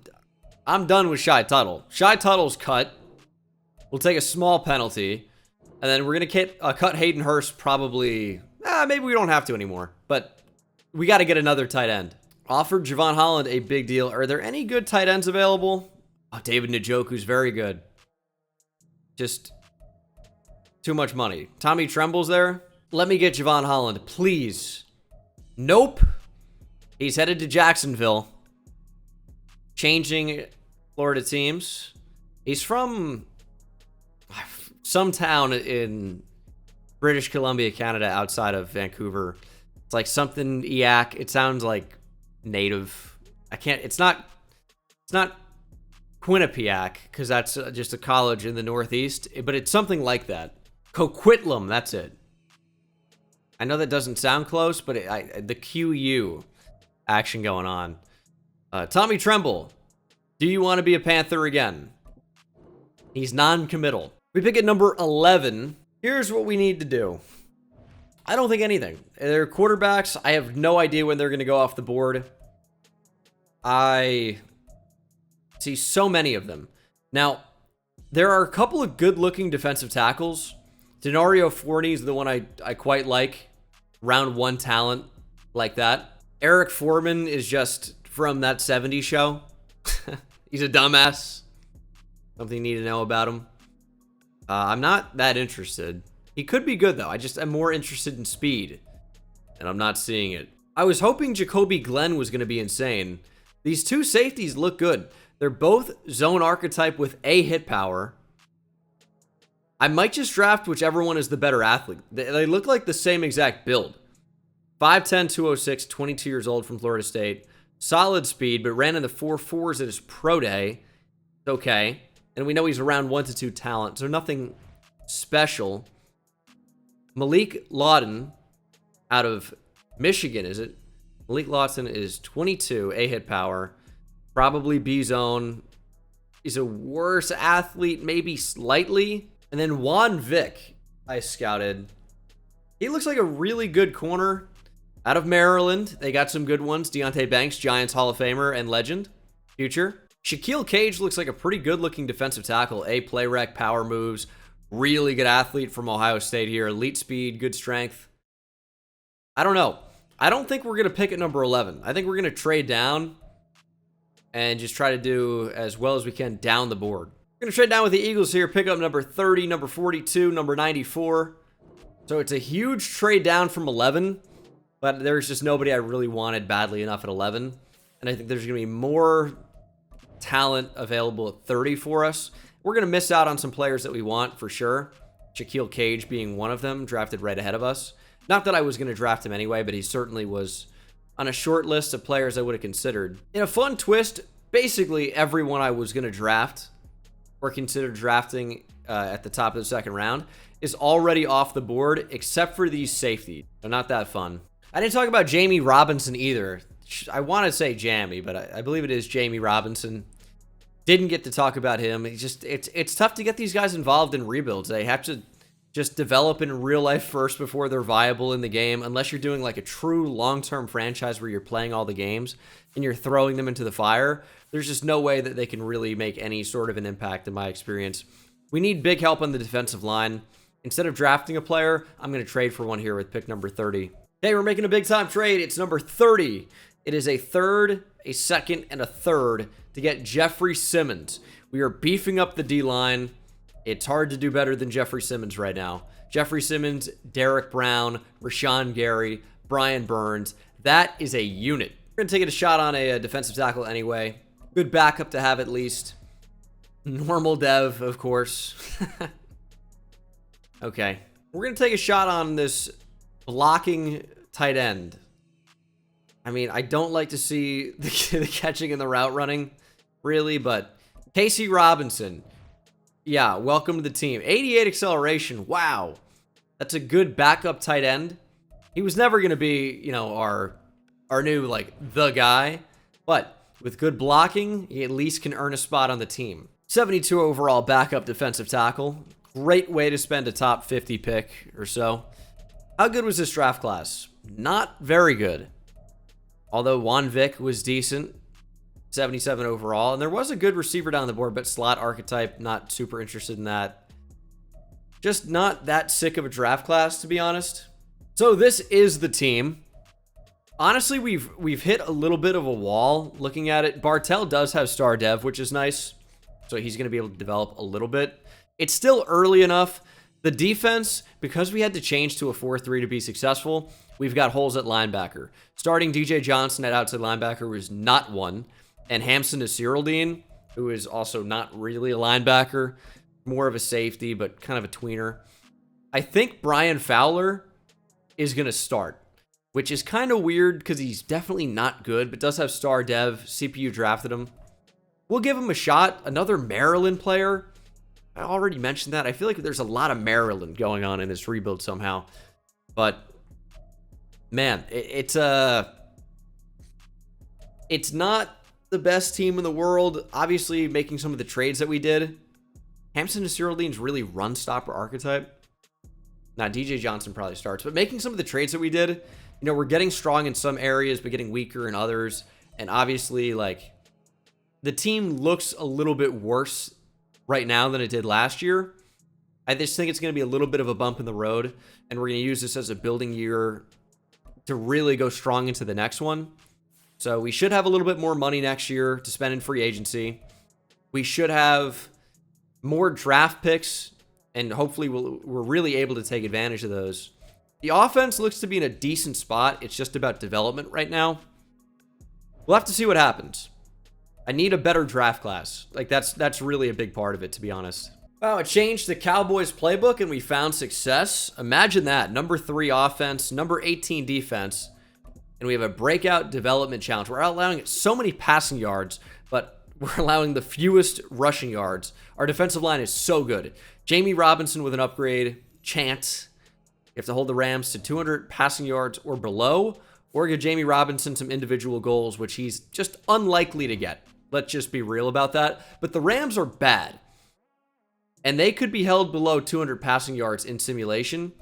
done with Shy Tuttle. Shy Tuttle's cut. We'll take a small penalty. And then we're going to cut Hayden Hurst probably... maybe we don't have to anymore. But we got to get another tight end. Offered Javon Holland a big deal. Are there any good tight ends available? Oh, David Njoku's very good. Just too much money. Tommy Tremble's there. Let me get Javon Holland, please. Nope. He's headed to Jacksonville. Changing Florida teams. He's from some town in British Columbia, Canada, outside of Vancouver. It's like something Eak. It sounds like native. I can't. It's not Quinnipiac, because that's just a college in the Northeast, but it's something like that. Coquitlam, that's it. I know that doesn't sound close, but the QU action going on. Tommy Tremble, do you want to be a Panther again? He's non-committal. We pick at number 11. Here's what we need to do. I don't think anything. They're quarterbacks. I have no idea when they're going to go off the board. I see so many of them. Now, there are a couple of good-looking defensive tackles. Denario Forney is the one I quite like. Round 1 talent like that. Eric Foreman is just from that 70s show. He's a dumbass. Something you need to know about him. I'm not that interested. He could be good, though. I just am more interested in speed. And I'm not seeing it. I was hoping Jacoby Glenn was going to be insane. These two safeties look good. They're both zone archetype with A hit power. I might just draft whichever one is the better athlete. They look like the same exact build. 5'10", 206, 22 years old from Florida State. Solid speed, but ran in the 4.4s at his pro day. It's okay. And we know he's around 1 to 2 talent, so nothing special. Malik Lawton out of Michigan, is it? Malik Lawton is 22, A hit power. Probably B zone. He's a worse athlete, maybe slightly. And then Juan Vick, I scouted. He looks like a really good corner. Out of Maryland, they got some good ones. Deontay Banks, Giants Hall of Famer and legend. Future. Shaquille Cage looks like a pretty good-looking defensive tackle. A play rec, power moves. Really good athlete from Ohio State here. Elite speed, good strength. I don't know. I don't think we're going to pick at number 11. I think we're going to trade down and just try to do as well as we can down the board. We're going to trade down with the Eagles here. Pick up number 30, number 42, number 94. So it's a huge trade down from 11. But there's just nobody I really wanted badly enough at 11. And I think there's going to be more talent available at 30 for us. We're going to miss out on some players that we want for sure. Shaquille Cage being one of them, drafted right ahead of us. Not that I was going to draft him anyway, but he certainly was on a short list of players I would have considered. In a fun twist, basically everyone I was going to draft or consider drafting at the top of the second round is already off the board, except for these safeties. They're not that fun. I didn't talk about Jamie Robinson either. I want to say Jamie, but I believe it is Jamie Robinson. Didn't get to talk about him. It's tough to get these guys involved in rebuilds. They have to just develop in real life first before they're viable in the game, unless you're doing like a true long-term franchise where you're playing all the games and you're throwing them into the fire. There's just no way that they can really make any sort of an impact in my experience. We need big help on the defensive line. Instead of drafting a player, I'm going to trade for one here with pick number 30. Hey, we're making a big-time trade. It's number 30. It is a third, a second, and a third to get Jeffrey Simmons. We are beefing up the D-line. It's hard to do better than Jeffrey Simmons right now. Jeffrey Simmons, Derek Brown, Rashawn Gary, Brian Burns. That is a unit. We're going to take a shot on a defensive tackle anyway. Good backup to have at least. Normal dev, of course. Okay. We're going to take a shot on this blocking tight end. I mean, I don't like to see the catching and the route running, really, but Casey Robinson. Yeah, welcome to the team. 88 acceleration. Wow. That's a good backup tight end. He was never going to be, you know, our new, like, the guy. But with good blocking, he at least can earn a spot on the team. 72 overall backup defensive tackle. Great way to spend a top 50 pick or so. How good was this draft class? Not very good. Although Juan Vick was decent. 77 overall. And there was a good receiver down the board, but slot archetype, not super interested in that. Just not that sick of a draft class, to be honest. So this is the team. Honestly, we've hit a little bit of a wall looking at it. Bartel does have star dev, which is nice. So he's going to be able to develop a little bit. It's still early enough. The defense, because we had to change to a 4-3 to be successful, we've got holes at linebacker. Starting DJ Johnson at outside linebacker was not one. And Hamson Nasiraldeen, who is also not really a linebacker, more of a safety, but kind of a tweener. I think Brian Fowler is going to start, which is kind of weird because he's definitely not good, but does have star dev. CPU drafted him. We'll give him a shot. Another Maryland player. I already mentioned that. I feel like there's a lot of Maryland going on in this rebuild somehow. But, man, it's not the best team in the world. Obviously, making some of the trades that we did. Hamson Nasiraldeen's really run stopper archetype. Now, DJ Johnson probably starts. But making some of the trades that we did, you know, we're getting strong in some areas, but getting weaker in others. And obviously, like, the team looks a little bit worse right now than it did last year. I just think it's going to be a little bit of a bump in the road, and we're going to use this as a building year to really go strong into the next one. So we should have a little bit more money next year to spend in free agency. We should have more draft picks, and hopefully we're really able to take advantage of those. The offense looks to be in a decent spot. It's just about development right now. We'll have to see what happens. I need a better draft class. Like, that's really a big part of it, to be honest. Wow, it changed the Cowboys playbook and we found success. Imagine that. Number 3 offense, number 18 defense, and we have a breakout development challenge. We're allowing so many passing yards, but we're allowing the fewest rushing yards. Our defensive line is so good. Jamie Robinson with an upgrade. Chance. You have to hold the Rams to 200 passing yards or below, or give Jamie Robinson some individual goals, which he's just unlikely to get. Let's just be real about that. But the Rams are bad. And they could be held below 200 passing yards in simulation.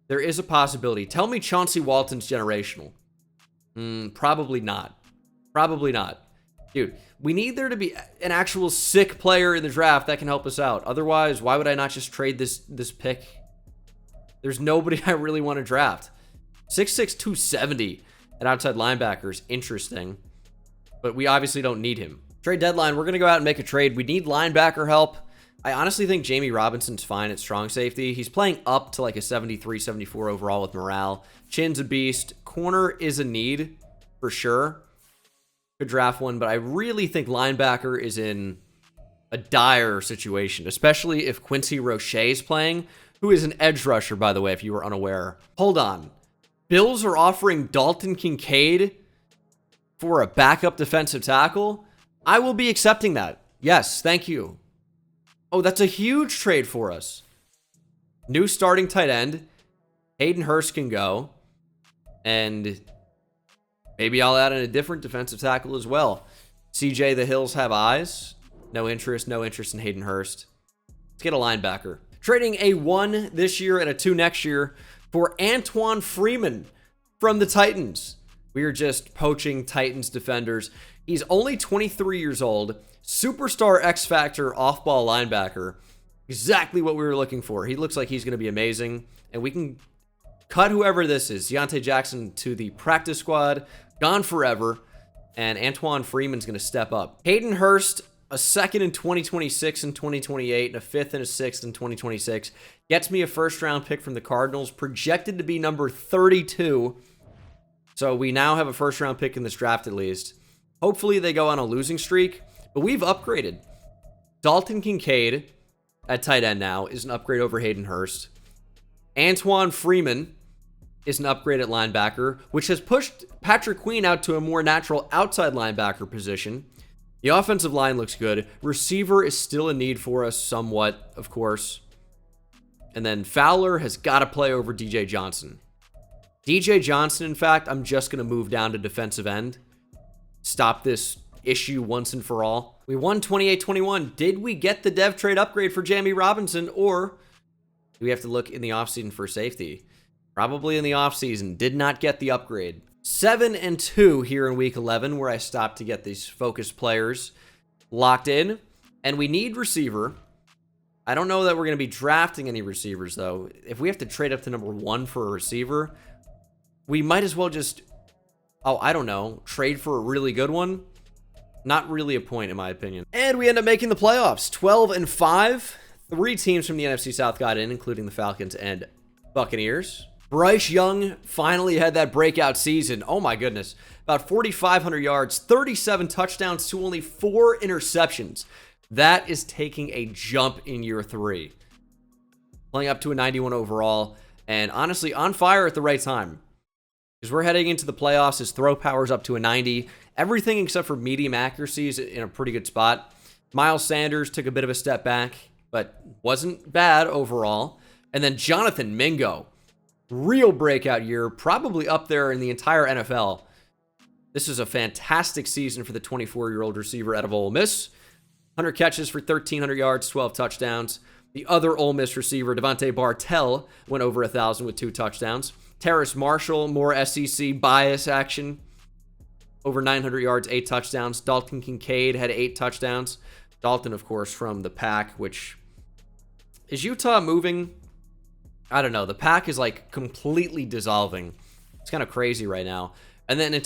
There is a possibility. Tell me Chauncey Walton's generational. Probably not. Probably not. Dude, we need there to be an actual sick player in the draft that can help us out. Otherwise, why would I not just trade this pick? There's nobody I really want to draft. 6'6", 270 at outside linebackers. Interesting. But we obviously don't need him. Trade deadline, we're going to go out and make a trade. We need linebacker help. I honestly think Jamie Robinson's fine at strong safety. He's playing up to like a 73, 74 overall with morale. Chin's a beast. Corner is a need for sure. Could draft one, but I really think linebacker is in a dire situation, especially if Quincy Roche is playing, who is an edge rusher, by the way, if you were unaware. Hold on. Bills are offering Dalton Kincaid for a backup defensive tackle. I will be accepting that. Yes, thank you. Oh, that's a huge trade for us. New starting tight end. Hayden Hurst can go. And maybe I'll add in a different defensive tackle as well. CJ, the Hills have eyes. No interest in Hayden Hurst. Let's get a linebacker. Trading a 1 this year and a 2 next year for Antoine Freeman from the Titans. We are just poaching Titans defenders. He's only 23 years old. Superstar X Factor off-ball linebacker. Exactly what we were looking for. He looks like he's going to be amazing. And we can cut whoever this is. Deontay Jackson to the practice squad. Gone forever. And Antoine Freeman's going to step up. Hayden Hurst, a 2nd in 2026 and 2028, and a 5th and a 6th in 2026. Gets me a first-round pick from the Cardinals. Projected to be number 32. So we now have a first-round pick in this draft at least. Hopefully they go on a losing streak. But we've upgraded. Dalton Kincaid at tight end now is an upgrade over Hayden Hurst. Antoine Freeman is an upgrade at linebacker, which has pushed Patrick Queen out to a more natural outside linebacker position. The offensive line looks good. Receiver is still a need for us somewhat, of course. And then Fowler has got to play over DJ Johnson. DJ Johnson, in fact, I'm just going to move down to defensive end. Stop this issue once and for all. We won 28-21. Did we get the dev trade upgrade for Jamie Robinson, or do we have to look in the offseason for safety? Probably in the offseason. Did not get the upgrade. 7-2 here in week 11, where I stopped to get these focused players locked in. And we need receiver. I don't know that we're going to be drafting any receivers, though. If we have to trade up to number 1 for a receiver, we might as well just, oh, I don't know, trade for a really good one. Not really a point, in my opinion. And we end up making the playoffs, 12-5. 3 teams from the NFC South got in, including the Falcons and Buccaneers. Bryce Young finally had that breakout season. Oh my goodness. About 4,500 yards, 37 touchdowns to only 4 interceptions. That is taking a jump in year 3. Playing up to a 91 overall, and honestly on fire at the right time. Because we're heading into the playoffs, his throw power's up to a 90. Everything except for medium accuracy is in a pretty good spot. Miles Sanders took a bit of a step back, but wasn't bad overall. And then Jonathan Mingo, real breakout year, probably up there in the entire NFL. This is a fantastic season for the 24-year-old receiver out of Ole Miss. 100 catches for 1,300 yards, 12 touchdowns. The other Ole Miss receiver, Devontae Bartel, went over 1,000 with 2 touchdowns. Terrace Marshall, more SEC bias action. Over 900 yards, 8 touchdowns. Dalton Kincaid had 8 touchdowns. Dalton, of course, from the Pack, which... Is Utah moving? I don't know. The Pack is like completely dissolving. It's kind of crazy right now. And then not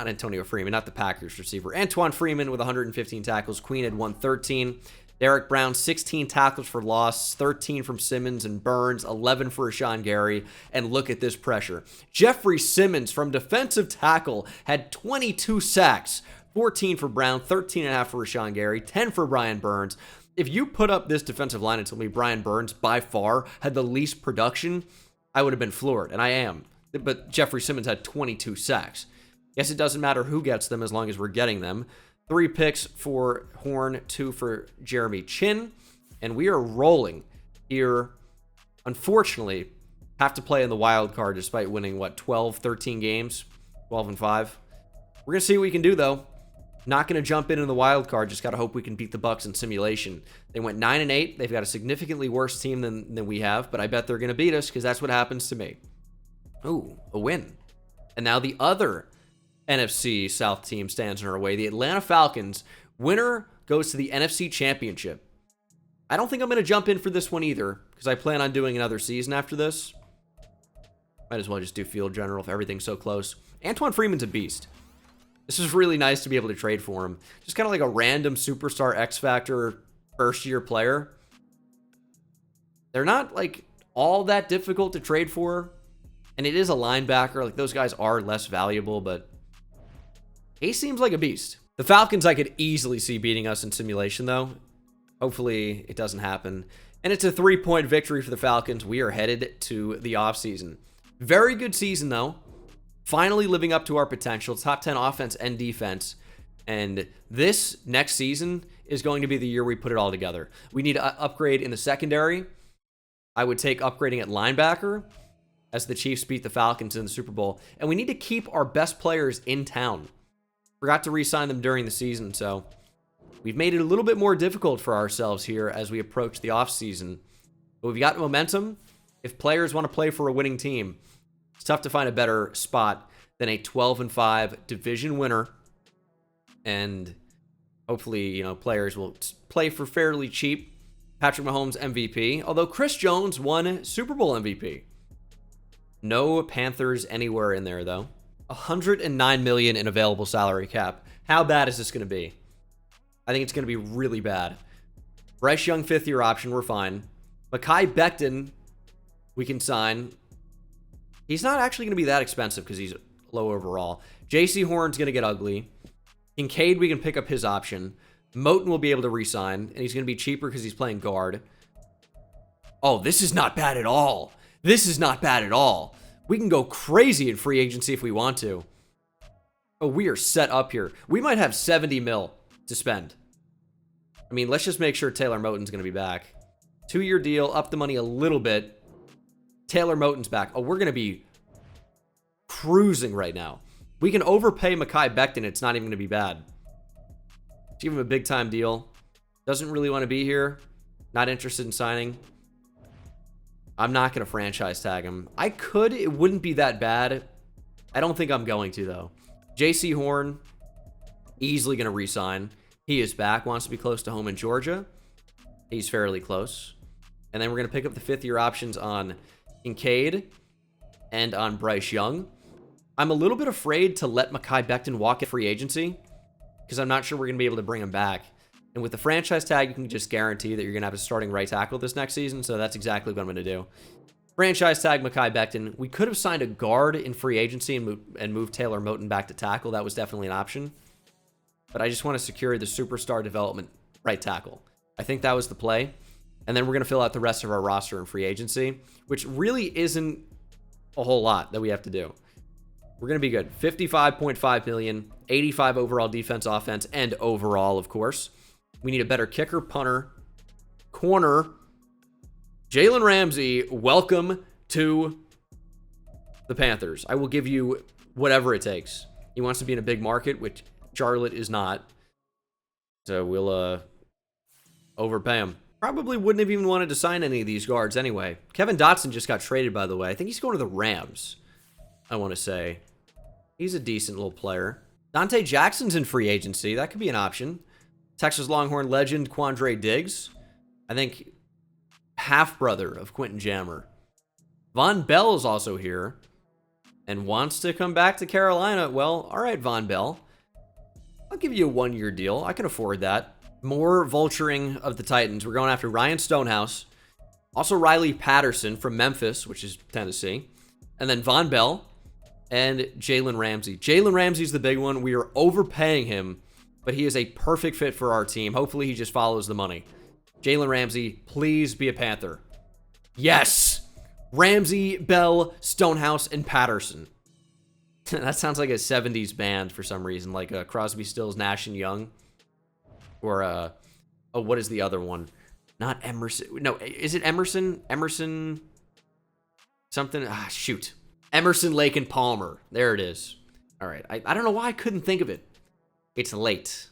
Antonio Freeman, not the Packers receiver. Antoine Freeman with 115 tackles. Queen had 113. Derek Brown, 16 tackles for loss, 13 from Simmons and Burns, 11 for Rashawn Gary. And look at this pressure. Jeffrey Simmons from defensive tackle had 22 sacks, 14 for Brown, 13.5 for Rashawn Gary, 10 for Brian Burns. If you put up this defensive line and told me Brian Burns by far had the least production, I would have been floored, and I am. But Jeffrey Simmons had 22 sacks. Guess it doesn't matter who gets them as long as we're getting them. 3 picks for Horn, 2 for Jeremy Chin, and we are rolling here. Unfortunately, have to play in the wild card despite winning, 12, 13 games? 12-5. We're going to see what we can do, though. Not going to jump in the wild card. Just got to hope we can beat the Bucs in simulation. They went 9-8. They've got a significantly worse team than we have, but I bet they're going to beat us because that's what happens to me. Ooh, a win. And now the other NFC South team stands in our way. The Atlanta Falcons. Winner goes to the NFC Championship. I don't think I'm going to jump in for this one either because I plan on doing another season after this. Might as well just do field general if everything's so close. Antoine Freeman's a beast. This is really nice to be able to trade for him. Just kind of like a random superstar X-Factor first-year player. They're not, like, all that difficult to trade for. And it is a linebacker. Like, those guys are less valuable, but he seems like a beast. The Falcons I could easily see beating us in simulation, though. Hopefully it doesn't happen. And it's a 3-point victory for the Falcons. We are headed to the offseason. Very good season, though. Finally living up to our potential. Top 10 offense and defense. And this next season is going to be the year we put it all together. We need to upgrade in the secondary. I would take upgrading at linebacker as the Chiefs beat the Falcons in the Super Bowl. And we need to keep our best players in town. Forgot to re-sign them during the season, so we've made it a little bit more difficult for ourselves here as we approach the offseason. But we've got momentum. If players want to play for a winning team, it's tough to find a better spot than a 12-5 division winner. And hopefully, players will play for fairly cheap. Patrick Mahomes MVP, although Chris Jones won Super Bowl MVP. No Panthers anywhere in there, though. $109 million in available salary cap. How bad is this going to be? I think it's going to be really bad. Bryce Young, 5th-year option, we're fine. Mekhi Becton, we can sign. He's not actually going to be that expensive because he's low overall. J.C. Horn's going to get ugly. Kincaid, we can pick up his option. Moton will be able to re-sign, and he's going to be cheaper because he's playing guard. Oh, this is not bad at all. This is not bad at all. We can go crazy in free agency if we want to. Oh, we are set up here. We might have 70 mil to spend. I mean, let's just make sure Taylor Moton's going to be back. 2-year deal, up the money a little bit. Taylor Moton's back. Oh, we're going to be cruising right now. We can overpay Mekhi Becton. It's not even going to be bad. Give him a big-time deal. Doesn't really want to be here. Not interested in signing. I'm not going to franchise tag him. I could. It wouldn't be that bad. I don't think I'm going to, though. J.C. Horn, easily going to re-sign. He is back. Wants to be close to home in Georgia. He's fairly close. And then we're going to pick up the 5th-year options on Kincaid and on Bryce Young. I'm a little bit afraid to let Mekhi Becton walk at free agency because I'm not sure we're going to be able to bring him back. And with the franchise tag, you can just guarantee that you're going to have a starting right tackle this next season, so that's exactly what I'm going to do. Franchise tag Mekhi Becton. We could have signed a guard in free agency and moved Taylor Moton back to tackle. That was definitely an option. But I just want to secure the superstar development right tackle. I think that was the play. And then we're going to fill out the rest of our roster in free agency, which really isn't a whole lot that we have to do. We're going to be good. 55.5 million, 85 overall defense, offense, and overall, of course. We need a better kicker, punter, corner. Jalen Ramsey, welcome to the Panthers. I will give you whatever it takes. He wants to be in a big market, which Charlotte is not. So we'll overpay him. Probably wouldn't have even wanted to sign any of these guards anyway. Kevin Dotson just got traded, by the way. I think he's going to the Rams, I want to say. He's a decent little player. Dante Jackson's in free agency. That could be an option. Texas Longhorn legend Quandre Diggs. I think half-brother of Quentin Jammer. Von Bell is also here and wants to come back to Carolina. Well, all right, Von Bell. I'll give you a 1-year deal. I can afford that. More vulturing of the Titans. We're going after Ryan Stonehouse. Also Riley Patterson from Memphis, which is Tennessee. And then Von Bell and Jalen Ramsey. Jalen Ramsey's the big one. We are overpaying him, but he is a perfect fit for our team. Hopefully he just follows the money. Jalen Ramsey, please be a Panther. Yes! Ramsey, Bell, Stonehouse, and Patterson. That sounds like a 70s band for some reason, like Crosby, Stills, Nash, and Young. Or, oh, what is the other one? Not Emerson. No, is it Emerson? Emerson something? Shoot. Emerson, Lake, and Palmer. There it is. All right. I don't know why I couldn't think of it. It's late.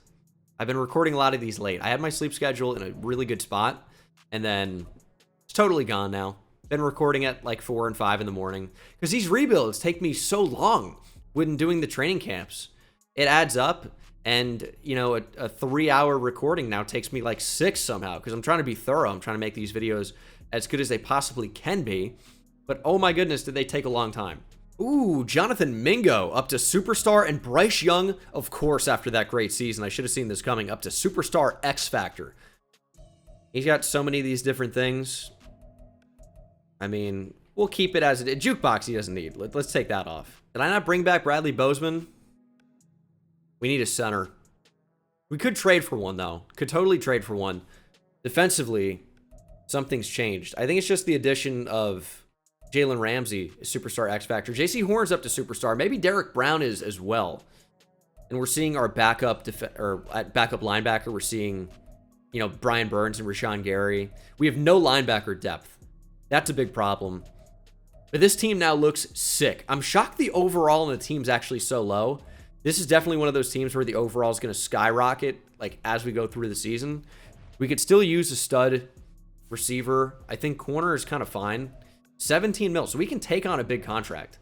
I've been recording a lot of these late. I had my sleep schedule in a really good spot, and then it's totally gone now. Been recording at like 4 and 5 in the morning because these rebuilds take me so long when doing the training camps. It adds up. And, you know, a 3-hour recording now takes me like 6 somehow because I'm trying to be thorough. I'm trying to make these videos as good as they possibly can be. But, oh my goodness, did they take a long time. Ooh, Jonathan Mingo up to Superstar, and Bryce Young, of course, after that great season. I should have seen this coming. Up to Superstar X Factor. He's got so many of these different things. I mean, we'll keep it as it is. Jukebox he doesn't need. Let's take that off. Did I not bring back Bradley Bozeman? We need a center. We could trade for one, though. Could totally trade for one. Defensively, something's changed. I think it's just the addition of Jalen Ramsey, Superstar X Factor. JC Horn's up to Superstar. Maybe Derek Brown is as well. And we're seeing our backup backup linebacker. We're seeing, you know, Brian Burns and Rashawn Gary. We have no linebacker depth. That's a big problem. But this team now looks sick. I'm shocked the overall in the team's actually so low. This is definitely one of those teams where the overall is going to skyrocket, like, as we go through the season. We could still use a stud receiver. I think corner is kind of fine. 17 mil, so we can take on a big contract.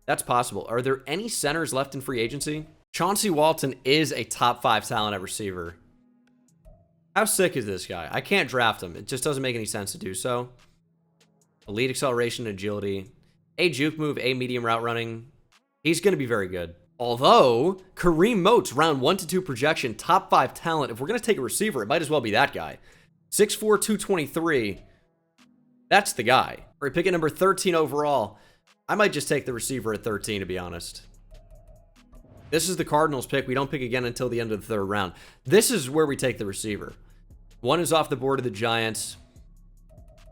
That's possible. Are there any centers left in free agency? Chauncey Walton is a top 5 talent at receiver. How sick is this guy? I can't draft him. It just doesn't make any sense to do so. Elite acceleration, agility. A juke move, A medium route running. He's going to be very good. Although, Kareem Moats, round 1 to 2 projection, top 5 talent. If we're going to take a receiver, it might as well be that guy. 6'4", 223. That's the guy. We're picking number 13 overall. I might just take the receiver at 13, to be honest. This is the Cardinals pick. We don't pick again until the end of the 3rd round. This is where we take the receiver. 1 is off the board of the Giants.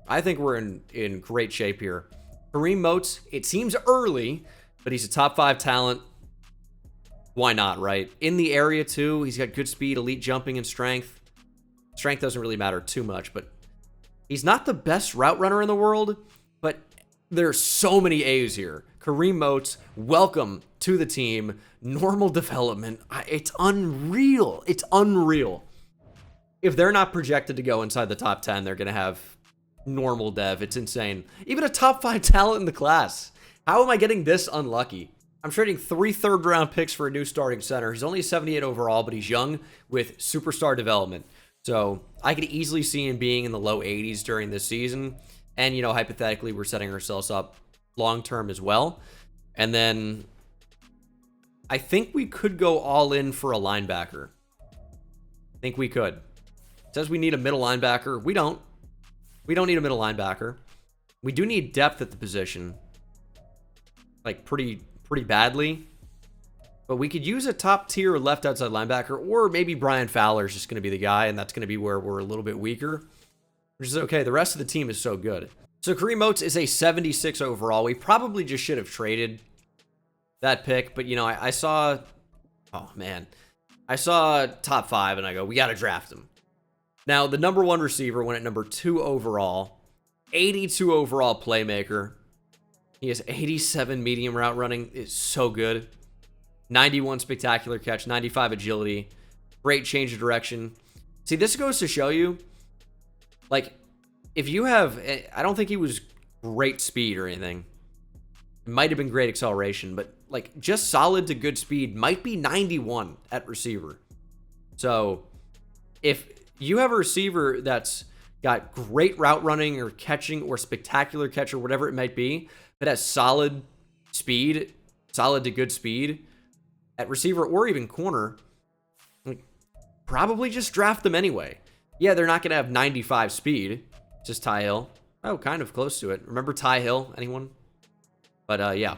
I think we're in great shape here. Kareem Moats, it seems early, but he's a top 5 talent. Why not, right? In the area, too. He's got good speed, elite jumping, and strength. Strength doesn't really matter too much, but he's not the best route runner in the world, but there's so many A's here. Kareem Moats, welcome to the team. Normal development. It's unreal. It's unreal. If they're not projected to go inside the top 10, they're going to have normal dev. It's insane. Even a top 5 talent in the class. How am I getting this unlucky? I'm trading 3 third-round picks for a new starting center. He's only 78 overall, but he's young with superstar development. So I could easily see him being in the low 80s during this season. And, you know, hypothetically, we're setting ourselves up long-term as well. And then I think we could go all in for a linebacker. I think we could. It says we need a middle linebacker. We don't. We don't need a middle linebacker. We do need depth at the position. Like, pretty badly. But we could use a top-tier left outside linebacker, or maybe Brian Fowler is just going to be the guy, and that's going to be where we're a little bit weaker, which is okay. The rest of the team is so good. So Kareem Oates is a 76 overall. We probably just should have traded that pick, but, you know, I saw... Oh, man. I saw top 5, and I go, we got to draft him. Now, the number 1 receiver went at number 2 overall, 82 overall playmaker. He has 87 medium route running. It's so good. 91 spectacular catch, 95 agility, great change of direction. See, this goes to show you, like, if you have, I don't think he was great speed or anything. It might have been great acceleration, but, like, just solid to good speed might be 91 at receiver. So, if you have a receiver that's got great route running or catching or spectacular catch or whatever it might be, that has solid speed, solid to good speed, at receiver or even corner, like, probably just draft them anyway. Yeah, they're not going to have 95 speed. Just Ty Hill. Oh, kind of close to it. Remember Ty Hill? Anyone? But, yeah.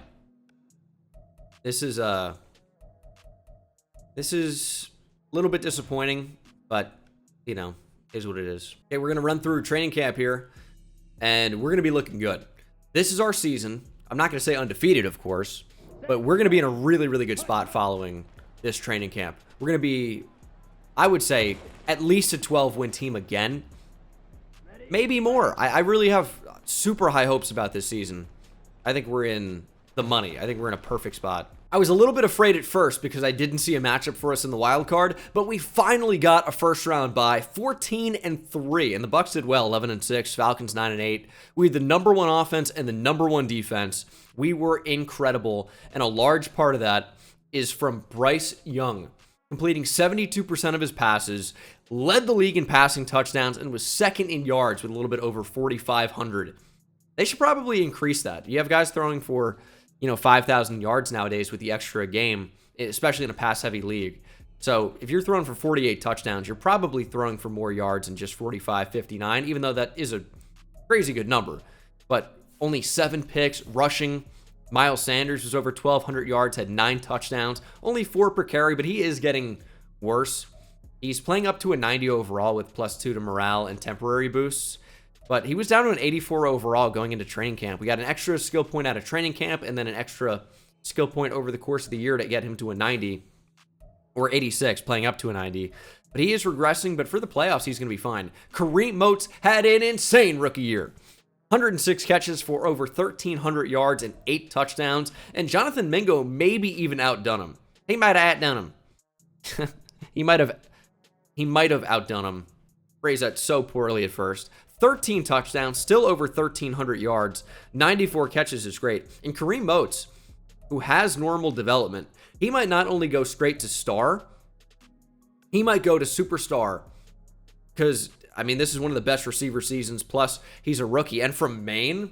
This is a little bit disappointing, but, you know, is what it is. Okay, we're going to run through training camp here, and we're going to be looking good. This is our season. I'm not going to say undefeated, of course, but we're going to be in a really, really good spot following this training camp. We're going to be, I would say, at least a 12-win team again. Maybe more. I really have super high hopes about this season. I think we're in the money. I think we're in a perfect spot. I was a little bit afraid at first because I didn't see a matchup for us in the wild card, but we finally got a first-round bye, 14-3, and the Bucs did well, 11-6, Falcons 9-8. We had the number 1 offense and the number 1 defense. We were incredible, and a large part of that is from Bryce Young, completing 72% of his passes, led the league in passing touchdowns, and was second in yards with a little bit over 4,500. They should probably increase that. You have guys throwing for, you know, 5,000 yards nowadays with the extra game, especially in a pass-heavy league. So if you're throwing for 48 touchdowns, you're probably throwing for more yards than just 45, 59, even though that is a crazy good number. But only 7 picks, rushing. Miles Sanders was over 1,200 yards, had 9 touchdowns, only 4 per carry, but he is getting worse. He's playing up to a 90 overall with +2 to morale and temporary boosts. But he was down to an 84 overall going into training camp. We got an extra skill point out of training camp and then an extra skill point over the course of the year to get him to a 90 or 86, playing up to a 90. But he is regressing, but for the playoffs, he's going to be fine. Kareem Oates had an insane rookie year. 106 catches for over 1,300 yards and 8 touchdowns. And Jonathan Mingo maybe even outdone him. He might have outdone him. He might have outdone him. Phrased that so poorly at first. 13 touchdowns, still over 1,300 yards, 94 catches is great. And Kareem Oates, who has normal development, he might not only go straight to star, he might go to superstar. Because, I mean, this is one of the best receiver seasons, plus he's a rookie. And from Maine,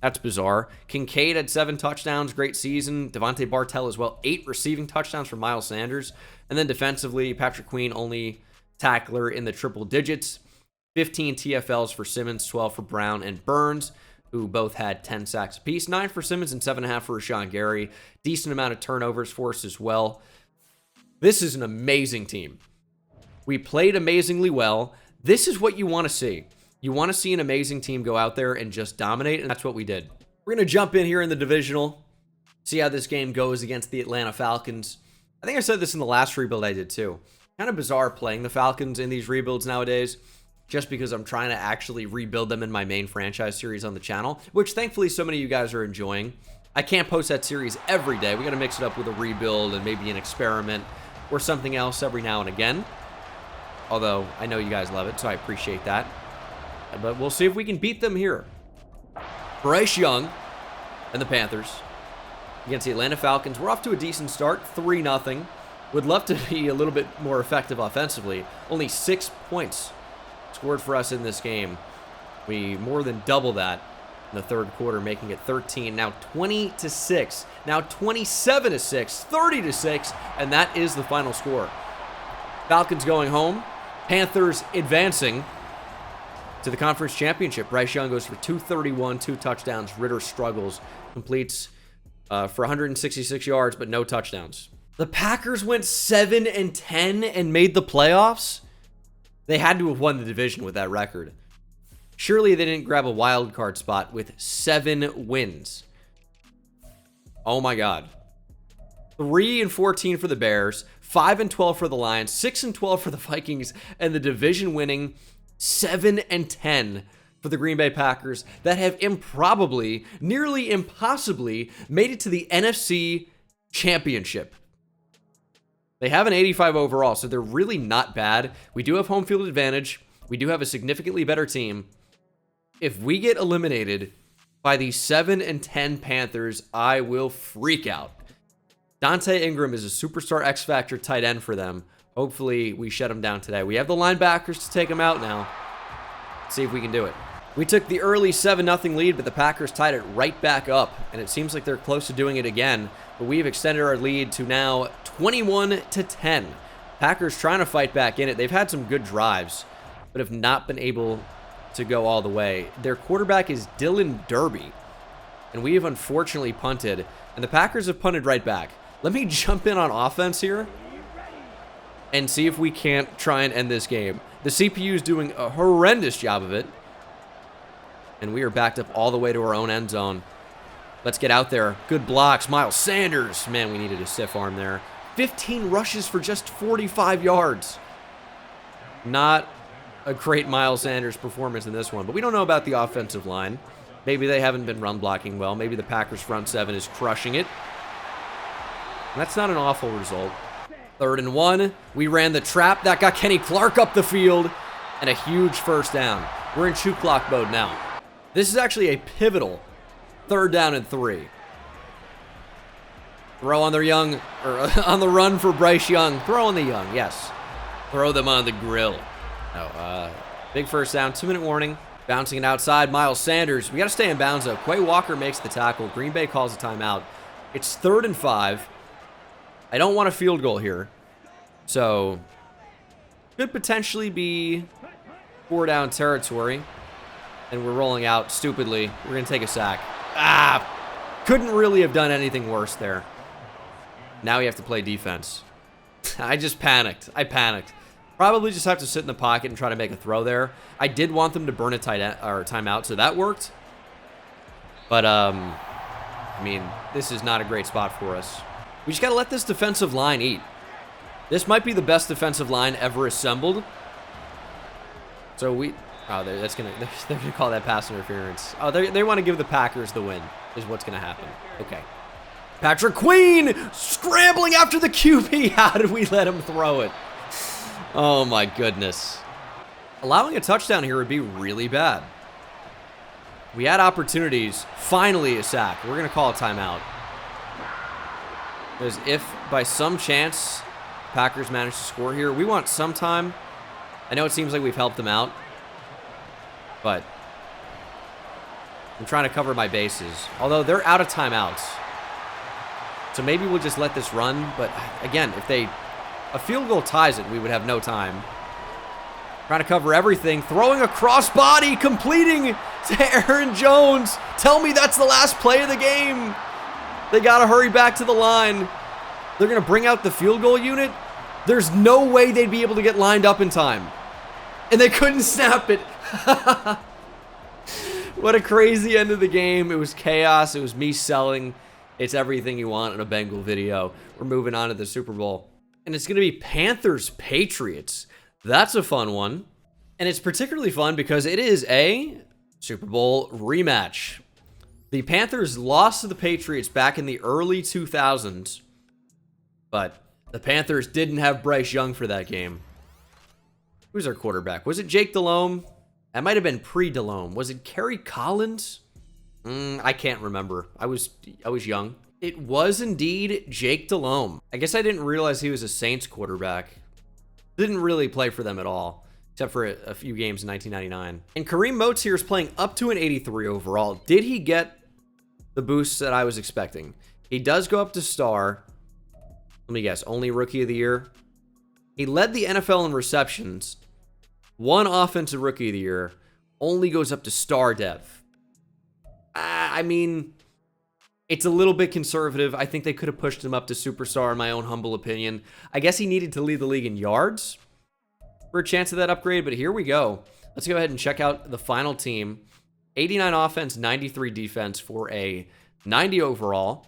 that's bizarre. Kincaid had 7 touchdowns, great season. Devontae Bartel as well, 8 receiving touchdowns from Miles Sanders. And then defensively, Patrick Queen, only tackler in the triple digits. 15 TFLs for Simmons, 12 for Brown and Burns, who both had 10 sacks apiece. 9 for Simmons and 7.5 for Rashawn Gary. Decent amount of turnovers for us as well. This is an amazing team. We played amazingly well. This is what you want to see. You want to see an amazing team go out there and just dominate, and that's what we did. We're going to jump in here in the divisional, see how this game goes against the Atlanta Falcons. I think I said this in the last rebuild I did too. Kind of bizarre playing the Falcons in these rebuilds nowadays, just because I'm trying to actually rebuild them in my main franchise series on the channel, which thankfully so many of you guys are enjoying. I can't post that series every day. We got to mix it up with a rebuild and maybe an experiment or something else every now and again. Although I know you guys love it, so I appreciate that. But we'll see if we can beat them here. Bryce Young and the Panthers against the Atlanta Falcons. We're off to a decent start, 3-0. Would love to be a little bit more effective offensively. Only 6 points scored for us in this game. We more than double that in the third quarter, making it 13. Now 20-6. Now 27-6. 30-6. And that is the final score. Falcons going home. Panthers advancing to the conference championship. Bryce Young goes for 231, 2 touchdowns. Ritter struggles. Completes for 166 yards, but no touchdowns. The Packers went 7-10 and made the playoffs. They had to have won the division with that record. Surely they didn't grab a wild card spot with 7 wins. Oh my God. 3-14 for the Bears, 5-12 for the Lions, 6-12 for the Vikings, and the division winning 7-10 for the Green Bay Packers that have improbably, nearly impossibly made it to the NFC Championship. They have an 85 overall, so they're really not bad. We do have home field advantage. We do have a significantly better team. If we get eliminated by the 7-10 Panthers, I will freak out. Dante Ingram is a superstar X-Factor tight end for them. Hopefully, we shut him down today. We have the linebackers to take him out now. Let's see if we can do it. We took the early 7-0 lead, but the Packers tied it right back up, and it seems like they're close to doing it again. But we've extended our lead to now 21-10. Packers trying to fight back in it. They've had some good drives, but have not been able to go all the way. Their quarterback is Dylan Derby, and we have unfortunately punted, and the Packers have punted right back. Let me jump in on offense here and see if we can't try and end this game. The CPU is doing a horrendous job of it, and we are backed up all the way to our own end zone. Let's get out there. Good blocks. Miles Sanders. Man, we needed a stiff arm there. 15 rushes for just 45 yards. Not a great Miles Sanders performance in this one, but we don't know about the offensive line. Maybe they haven't been run blocking well. Maybe the Packers front seven is crushing it. That's not an awful result. 3rd and 1. We ran the trap. That got Kenny Clark up the field. And a huge first down. We're in chew clock mode now. This is actually a pivotal 3rd down and 3. Throw on their young, or on the run for Bryce Young. Throw on the young, yes. Throw them on the grill. No, big first down. 2-minute warning. Bouncing it outside. Miles Sanders. We got to stay in bounds, though. Quay Walker makes the tackle. Green Bay calls a timeout. It's 3rd and 5. I don't want a field goal here. So, could potentially be 4-down territory. And we're rolling out stupidly. We're going to take a sack. Couldn't really have done anything worse there. Now we have to play defense. I just panicked. I panicked. Probably just have to sit in the pocket and try to make a throw there. I did want them to burn a timeout, so that worked. But, I mean, this is not a great spot for us. We just got to let this defensive line eat. This might be the best defensive line ever assembled. So they're gonna call that pass interference. Oh, they want to give the Packers the win, is what's gonna happen. Okay. Patrick Queen scrambling after the QB. How did we let him throw it? Oh my goodness. Allowing a touchdown here would be really bad. We had opportunities. Finally a sack. We're gonna call a timeout. Because if by some chance Packers manage to score here, we want some time. I know it seems like we've helped them out, but I'm trying to cover my bases. Although they're out of timeouts. So maybe we'll just let this run. But again, if a field goal ties it, we would have no time. Trying to cover everything. Throwing a crossbody, completing to Aaron Jones. Tell me that's the last play of the game. They got to hurry back to the line. They're going to bring out the field goal unit. There's no way they'd be able to get lined up in time. And they couldn't snap it. What a crazy end of the game. It was chaos. It was me selling. It's everything you want in a Bengal video. We're moving on to the Super Bowl. And it's going to be Panthers-Patriots. That's a fun one. And it's particularly fun because it is a Super Bowl rematch. The Panthers lost to the Patriots back in the early 2000s. But the Panthers didn't have Bryce Young for that game. Who's our quarterback? Was it Jake Delhomme? That might have been pre-Delhomme. Was it Kerry Collins? I can't remember. I was young. It was indeed Jake Delhomme. I guess I didn't realize he was a Saints quarterback. Didn't really play for them at all, except for a few games in 1999. And Kareem Motes here is playing up to an 83 overall. Did he get the boost that I was expecting? He does go up to star. Let me guess, only rookie of the year. He led the NFL in receptions. One offensive rookie of the year. Only goes up to star dev. I mean, it's a little bit conservative. I think they could have pushed him up to superstar, in my own humble opinion. I guess he needed to lead the league in yards for a chance of that upgrade, but here we go. Let's go ahead and check out the final team. 89 offense, 93 defense for a 90 overall.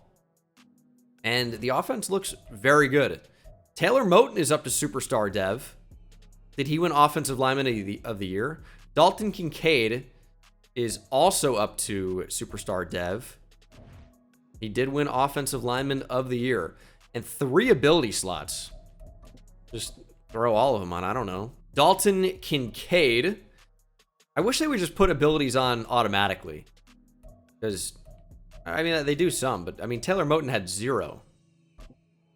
And the offense looks very good. Taylor Moton is up to superstar dev. Did he win offensive lineman of the year? Dalton Kincaid is also up to superstar dev. He did win offensive lineman of the year. And 3 ability slots. Just throw all of them on, I don't know. Dalton Kincaid. I wish they would just put abilities on automatically. Because, I mean, they do some, but I mean, Taylor Moton had 0.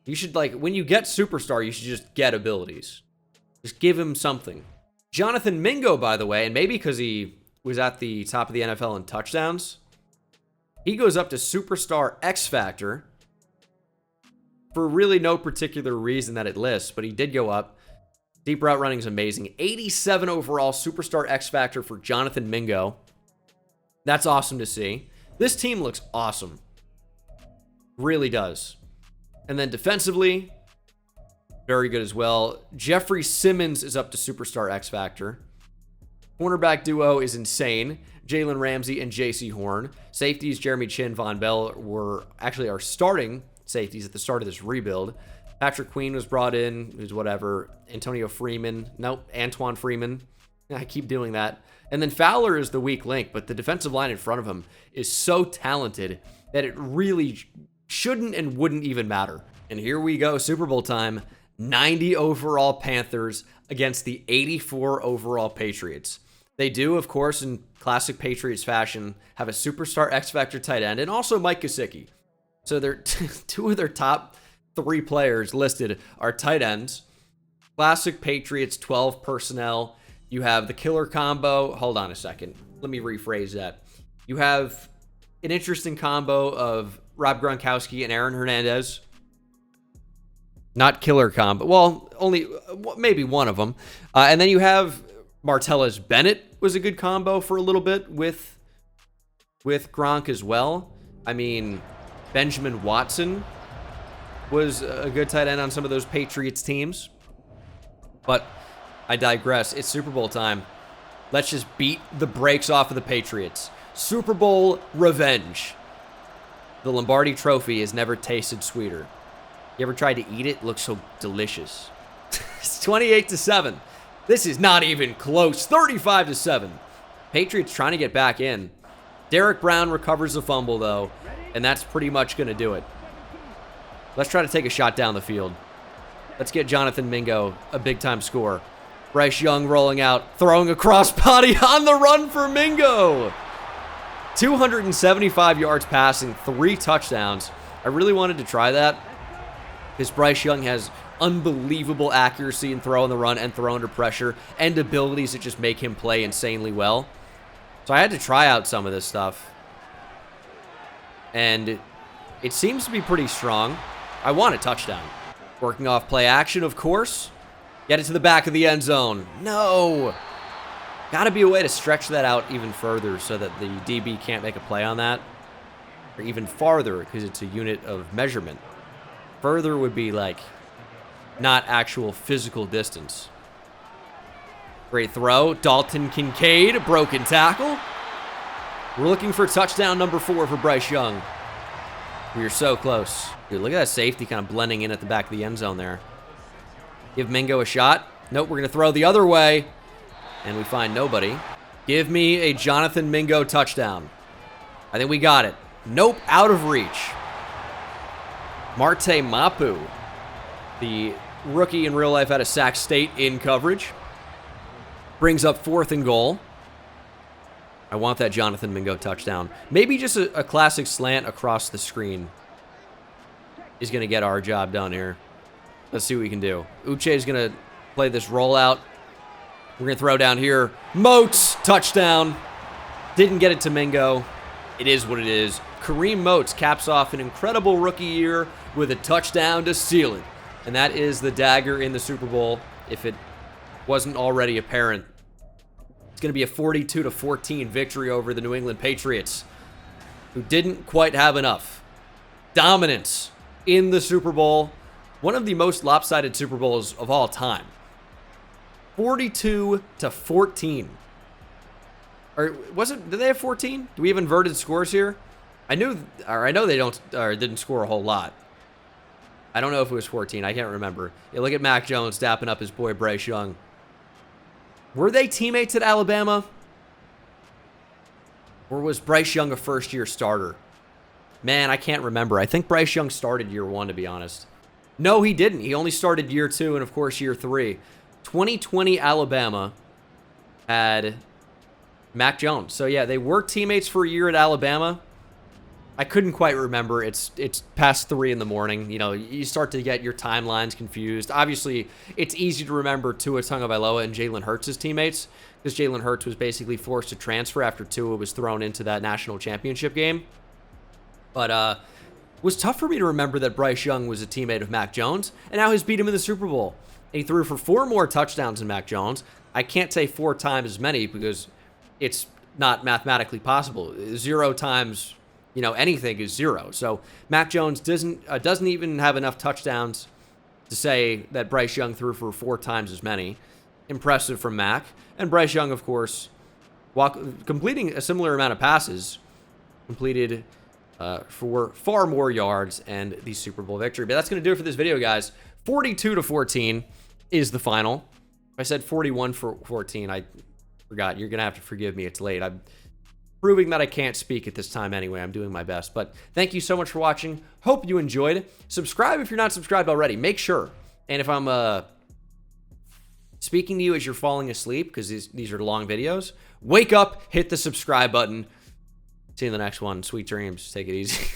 You should, like, when you get superstar, you should just get abilities. Just give him something. Jonathan Mingo, by the way, and maybe because he was at the top of the NFL in touchdowns, he goes up to Superstar X Factor for really no particular reason that it lists, but he did go up. Deep route running is amazing. 87 overall Superstar X Factor for Jonathan Mingo. That's awesome to see. This team looks awesome. Really does. And then defensively, very good as well. Jeffrey Simmons is up to Superstar X Factor. Cornerback duo is insane. Jalen Ramsey and J.C. Horn. Safeties, Jeremy Chin, Von Bell were actually our starting safeties at the start of this rebuild. Patrick Queen was brought in, who's whatever. Antonio Freeman. Nope, Antoine Freeman. I keep doing that. And then Fowler is the weak link, but the defensive line in front of him is so talented that it really shouldn't and wouldn't even matter. And here we go, Super Bowl time. 90 overall Panthers against the 84 overall Patriots. They do, of course, in classic Patriots fashion, have a superstar X-Factor tight end and also Mike Gesicki. So they're 2 of their top 3 players listed are tight ends. Classic Patriots 12 personnel. You have the killer combo. Hold on a second. Let me rephrase that. You have an interesting combo of Rob Gronkowski and Aaron Hernandez. Not killer combo. Well, only maybe one of them. And then you have Martellus Bennett was a good combo for a little bit with Gronk as well. I mean, Benjamin Watson was a good tight end on some of those Patriots teams. But I digress. It's Super Bowl time. Let's just beat the brakes off of the Patriots. Super Bowl revenge. The Lombardi Trophy has never tasted sweeter. You ever tried to eat it? It looks so delicious. It's 28-7. This is not even close. 35-7. Patriots trying to get back in. Derek Brown recovers the fumble, though, and that's pretty much going to do it. Let's try to take a shot down the field. Let's get Jonathan Mingo a big-time score. Bryce Young rolling out, throwing a crossbody on the run for Mingo. 275 yards passing, 3 touchdowns. I really wanted to try that because Bryce Young has unbelievable accuracy in throw on the run and throw under pressure and abilities that just make him play insanely well. So I had to try out some of this stuff. And it seems to be pretty strong. I want a touchdown. Working off play action, of course. Get it to the back of the end zone. No! Got to be a way to stretch that out even further so that the DB can't make a play on that. Or even farther because it's a unit of measurement. Further would be like not actual physical distance. Great throw. Dalton Kincaid, broken tackle. We're looking for touchdown number 4 for Bryce Young. We are so close. Dude, look at that safety kind of blending in at the back of the end zone there. Give Mingo a shot. Nope, we're going to throw the other way. And we find nobody. Give me a Jonathan Mingo touchdown. I think we got it. Nope, out of reach. Marte Mapu, the rookie in real life out of Sac State in coverage. Brings up 4th and goal. I want that Jonathan Mingo touchdown. Maybe just a classic slant across the screen. is going to get our job done here. Let's see what we can do. Uche is going to play this rollout. We're going to throw down here. Moats, touchdown. Didn't get it to Mingo. It is what it is. Kareem Moats caps off an incredible rookie year with a touchdown to seal it. And that is the dagger in the Super Bowl, if it wasn't already apparent. It's going to be a 42-14 victory over the New England Patriots, who didn't quite have enough. Dominance in the Super Bowl. One of the most lopsided Super Bowls of all time. 42-14. Or was it? Did they have 14? Do we have inverted scores here? I know they didn't score a whole lot. I don't know if it was 14. I can't remember. Yeah, look at Mac Jones dapping up his boy Bryce Young. Were they teammates at Alabama? Or was Bryce Young a first-year starter? Man, I can't remember. I think Bryce Young started year 1, to be honest. No, he didn't. He only started year 2 and, of course, year 3. 2020 Alabama had Mac Jones. So, yeah, they were teammates for a year at Alabama. I couldn't quite remember. It's past 3 in the morning. You know, you start to get your timelines confused. Obviously, it's easy to remember Tua Tagovailoa and Jalen Hurts' teammates, because Jalen Hurts was basically forced to transfer after Tua was thrown into that national championship game. But it was tough for me to remember that Bryce Young was a teammate of Mac Jones, and now he's beat him in the Super Bowl. And he threw for 4 more touchdowns than Mac Jones. I can't say 4 times as many because it's not mathematically possible. 0 times, you know, anything is 0. So Mac Jones doesn't even have enough touchdowns to say that Bryce Young threw for 4 times as many. Impressive from Mac. And Bryce Young, of course, completing a similar amount of passes, completed for far more yards and the Super Bowl victory. But that's going to do it for this video, guys. 42-14 is the final. I said 41-14. I forgot. You're going to have to forgive me. It's late. I'm proving that I can't speak at this time anyway. I'm doing my best. But thank you so much for watching. Hope you enjoyed. Subscribe if you're not subscribed already. Make sure. And if I'm speaking to you as you're falling asleep, because these are long videos, wake up, hit the subscribe button. See you in the next one. Sweet dreams. Take it easy.